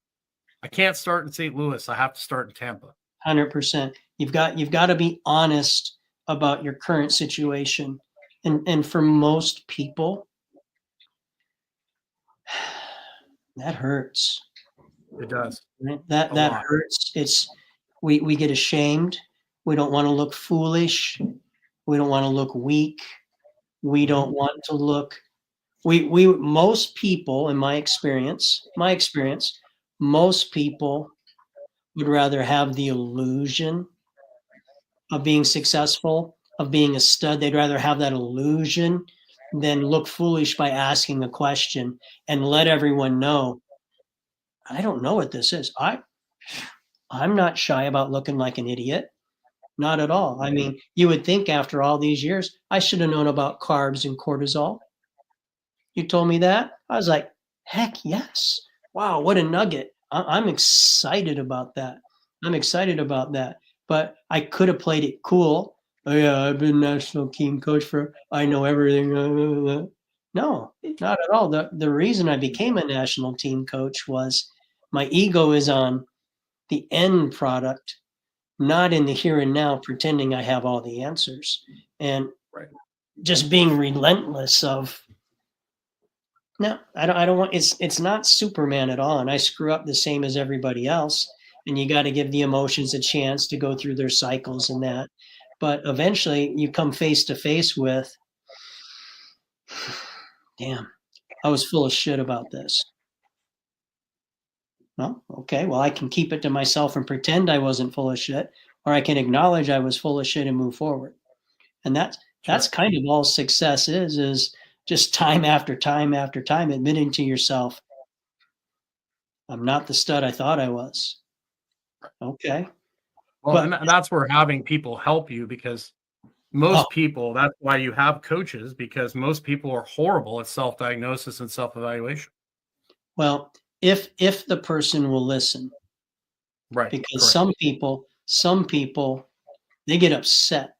I can't start in St. Louis. I have to start in Tampa. 100%. You've got to be honest about your current situation. And for most people, that hurts. It does. Right? A That lot. hurts. We get ashamed. We don't want to look foolish. We don't want to look weak. We don't want to look we most people in my experience, most people would rather have the illusion of being successful, of being a stud. They'd rather have that illusion than look foolish by asking a question and let everyone know, I don't know what this is. I'm not shy about looking like an idiot. Not at all. I mean, you would think after all these years, I should have known about carbs and cortisol. You told me that? I was like, heck yes. Wow, what a nugget. I'm excited about that. I'm excited about that. But I could have played it cool. Oh yeah, I've been national team coach I know everything. No, not at all. The reason I became a national team coach was my ego is on the end product, not in the here and now, pretending I have all the answers. And Right. just being relentless of, no, I don't want, it's not Superman at all. And I screw up the same as everybody else. And you got to give the emotions a chance to go through their cycles and that. But eventually you come face to face with, damn, I was full of shit about this. Well, okay, well, I can keep it to myself and pretend I wasn't full of shit, or I can acknowledge I was full of shit and move forward. And that's kind of all success is just time after time after time admitting to yourself, I'm not the stud I thought I was. Okay. Well, But and that's where having people help you, because oh, most people, that's why you have coaches, because most people are horrible at self-diagnosis and self-evaluation. well, if the person will listen, Right. because Correct. some people, they get upset.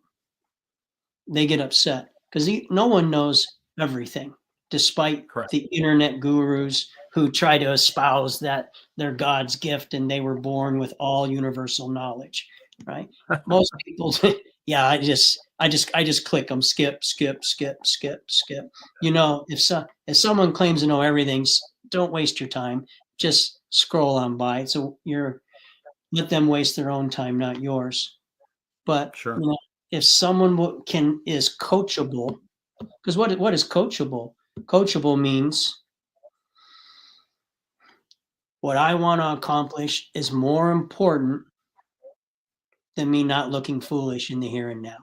They get upset because no one knows everything, despite Correct. the internet gurus who try to espouse that they're God's gift and they were born with all universal knowledge, right? Most people, yeah, I just click them, skip. You know, if someone claims to know everything, don't waste your time. Just scroll on by. So let them waste their own time, not yours. But Sure. you know, if someone is coachable, because what is coachable? Coachable means what I want to accomplish is more important than me not looking foolish in the here and now.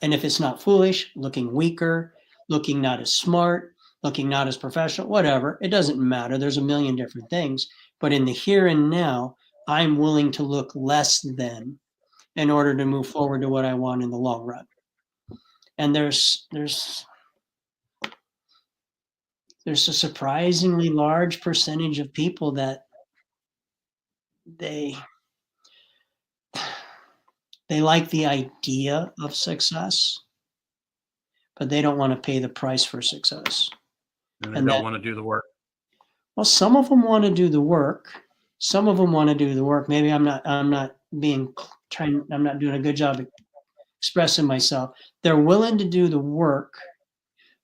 And if it's not foolish, looking weaker, looking not as smart, looking not as professional, whatever, it doesn't matter. There's a million different things. But in the here and now, I'm willing to look less than in order to move forward to what I want in the long run. And there's a surprisingly large percentage of people that they like the idea of success, but they don't want to pay the price for success. And they don't want to do the work. Well, some of them want to do the work. Maybe I'm not doing a good job expressing myself. They're willing to do the work,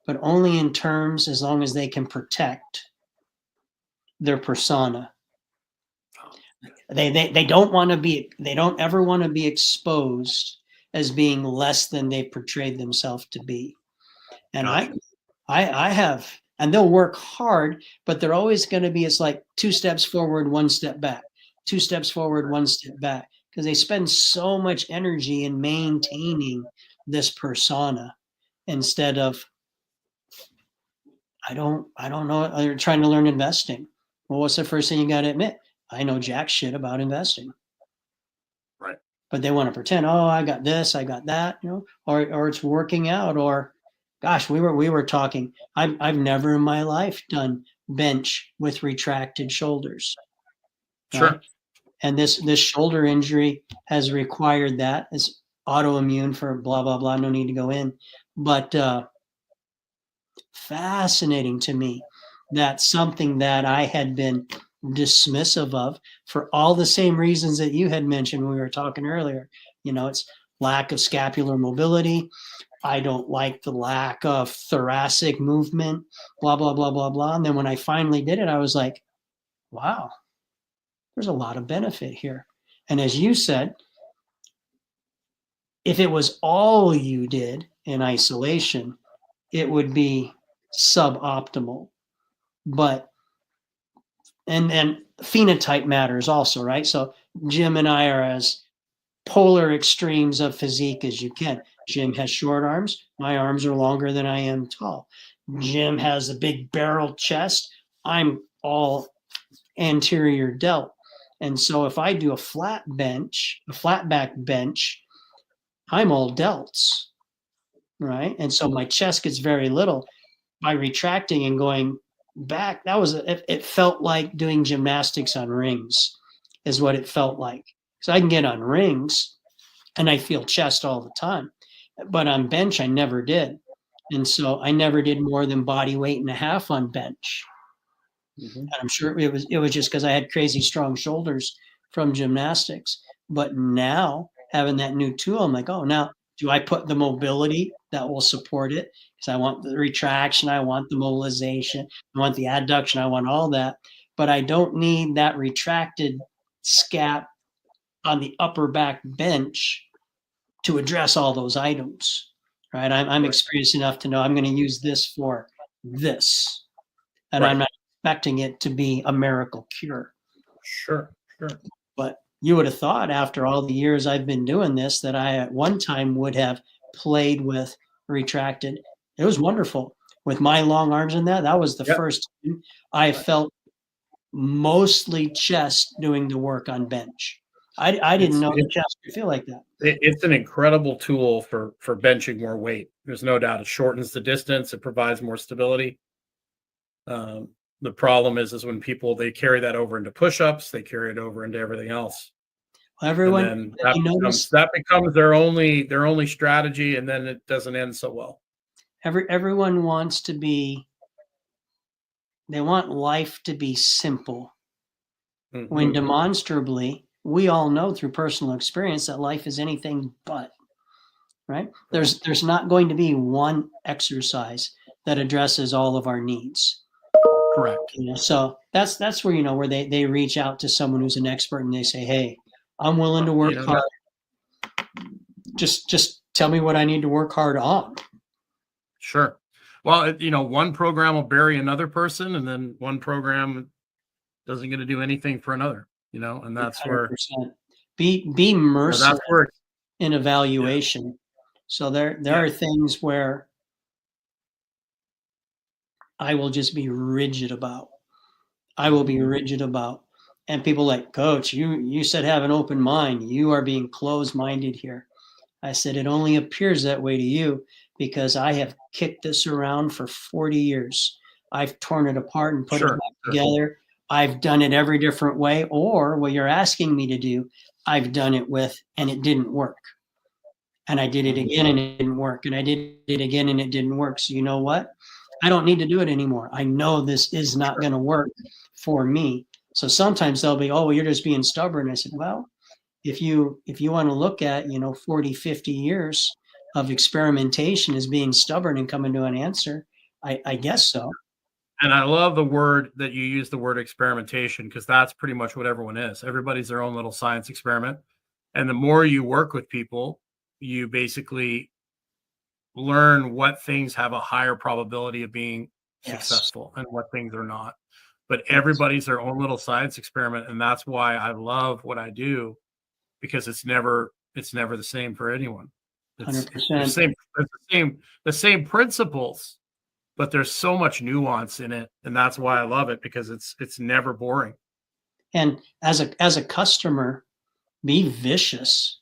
but only in terms as long as they can protect their persona. They don't ever want to be exposed as being less than they portrayed themselves to be. And Gotcha. I have, and they'll work hard, but they're always going to be, it's like 2 steps forward, 1 step back, 2 steps forward, 1 step back. because they spend so much energy in maintaining this persona instead of, I don't know, they're trying to learn investing. Well, what's the first thing you got to admit? I know jack shit about investing. Right. But they want to pretend, oh, I got this, I got that, or it's working out, or gosh, we were talking. I've never in my life done bench with retracted shoulders. Sure. Right? And this shoulder injury has required that. It's autoimmune for blah blah blah. No need to go in, but fascinating to me that something that I had been dismissive of for all the same reasons that you had mentioned when we were talking earlier. It's lack of scapular mobility. I don't like the lack of thoracic movement, blah, blah, blah, blah, blah. And then when I finally did it, I was like, wow, there's a lot of benefit here. And as you said, if it was all you did in isolation, it would be suboptimal. But and phenotype matters also, right? So Jim and I are as polar extremes of physique as you can. Jim has short arms. My arms are longer than I am tall. Jim has a big barrel chest. I'm all anterior delt. And so if I do a flat back bench, I'm all delts, right? And so my chest gets very little. By retracting and going back, it felt like doing gymnastics on rings is what it felt like. So I can get on rings and I feel chest all the time, but on bench I never did. And so I never did more than body weight and a half on bench. And I'm sure it was just because I had crazy strong shoulders from gymnastics. But now having that new tool, I'm like, oh, now do I put the mobility that will support it? Because I want the retraction, I want the mobilization, I want the adduction, I want all that. But I don't need that retracted scap on the upper back bench to address all those items, right? I'm experienced enough to know I'm going to use this for this. And I'm not expecting it to be a miracle cure. Sure. But you would have thought after all the years I've been doing this that I at one time would have played with retracted. It was wonderful. With my long arms in that was the first time I felt mostly chest doing the work on bench. I didn't know the chest could feel like that. It's an incredible tool for benching more weight. There's no doubt it shortens the distance. It provides more stability. The problem is when people, they carry that over into push-ups, they carry it over into everything else. Everyone, that becomes their only strategy, and then it doesn't end so well. Everyone wants to be, they want life to be simple. When demonstrably, we all know through personal experience that life is anything but, right? There's not going to be one exercise that addresses all of our needs. Correct. So that's where, where they reach out to someone who's an expert and they say, hey, I'm willing to work hard. Just tell me what I need to work hard on. Sure. Well, one program will bury another person, and then one program doesn't get to do anything for another, and that's 100%. Where be merciful in evaluation. Yeah. So there are things where I will just be rigid about. And people like, Coach, you said have an open mind. You are being closed-minded here. I said, it only appears that way to you because I have kicked this around for 40 years. I've torn it apart and put it back together. I've done it every different way, or what you're asking me to do, I've done it with, and it didn't work. And I did it again and it didn't work. And I did it again and it didn't work. So you know what? I don't need to do it anymore. I know this is not going to work for me. So sometimes they'll be, oh, well, you're just being stubborn. I said, well, if you want to look at, 40, 50 years of experimentation as being stubborn and coming to an answer, I guess so. And I love the word that you use, the word experimentation, because that's pretty much what everyone is. Everybody's their own little science experiment. And the more you work with people, you basically learn what things have a higher probability of being successful and what things are not. But everybody's their own little science experiment. And that's why I love what I do, because it's never the same for anyone. It's 100%. the same principles, but there's so much nuance in it, and that's why I love it, because it's never boring. And as a customer, be vicious.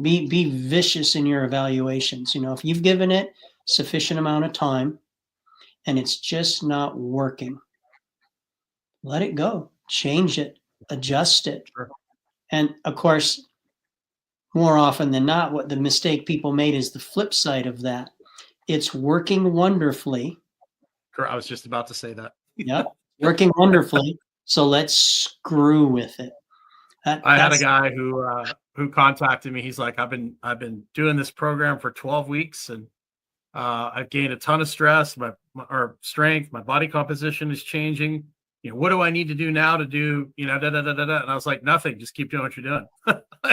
Be vicious in your evaluations. If you've given it sufficient amount of time and it's just not working, let it go, change it, adjust it. Sure. And of course, more often than not, what the mistake people made is the flip side of that. It's working wonderfully. I was just about to say that. Yep, working wonderfully. So let's screw with it. I had a guy who contacted me. He's like, I've been doing this program for 12 weeks, and I've gained a ton of stress, my strength, my body composition is changing. What do I need to do now to do, da, da, da, da, da. And I was like, nothing, just keep doing what you're doing.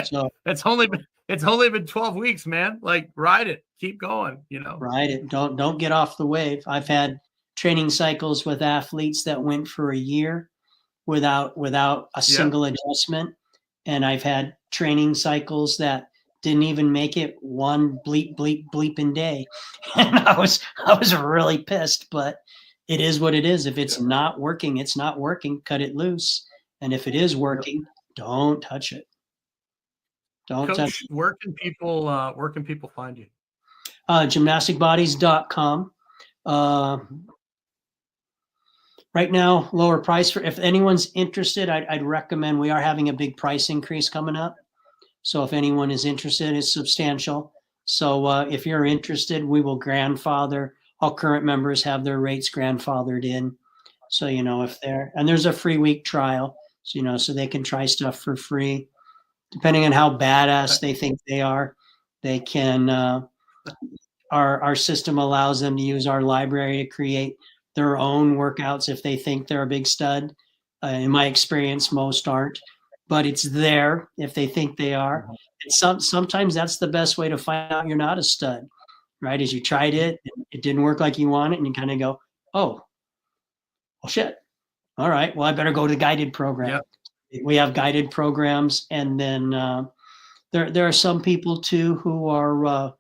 So it's only been 12 weeks, man. Like, ride it, keep going, Ride it. Don't get off the wave. I've had training cycles with athletes that went for a year without a single adjustment. And I've had training cycles that didn't even make it one bleeping day. And I was really pissed, but it is what it is. If it's not working, it's not working. Cut it loose. And if it is working, don't touch it. Don't touch it. Where can people find you? GymnasticBodies.com. Right now, lower price. If anyone's interested, I'd recommend. We are having a big price increase coming up. So if anyone is interested, it's substantial. So if you're interested, we will grandfather. All current members have their rates grandfathered in. So, and there's a free week trial, so they can try stuff for free. Depending on how badass they think they are, they can, our system allows them to use our library to create their own workouts if they think they're a big stud. In my experience, most aren't, but it's there if they think they are. And sometimes that's the best way to find out you're not a stud, right? Is you tried it, it didn't work like you want it, and you kind of go, oh, well, shit. All right, well, I better go to the guided program. Yep. We have guided programs, and then there are some people too who are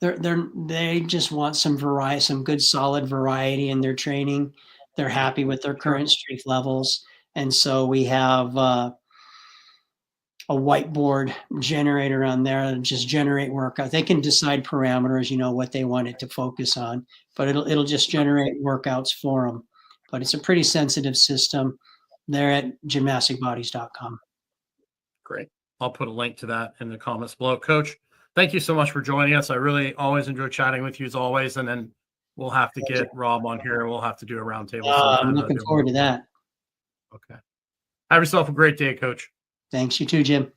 they just want some variety, some good solid variety in their training. They're happy with their current strength levels, and so we have a whiteboard generator on there and just generate workout. They can decide parameters, what they want it to focus on, but it'll just generate workouts for them. But it's a pretty sensitive system. They're at gymnasticbodies.com. Great. I'll put a link to that in the comments below. Coach, thank you so much for joining us. I really always enjoy chatting with you as always. And then we'll have to get Rob on here. We'll have to do a roundtable. I'm looking forward to that. Okay. Have yourself a great day, Coach. Thanks. You too, Jim.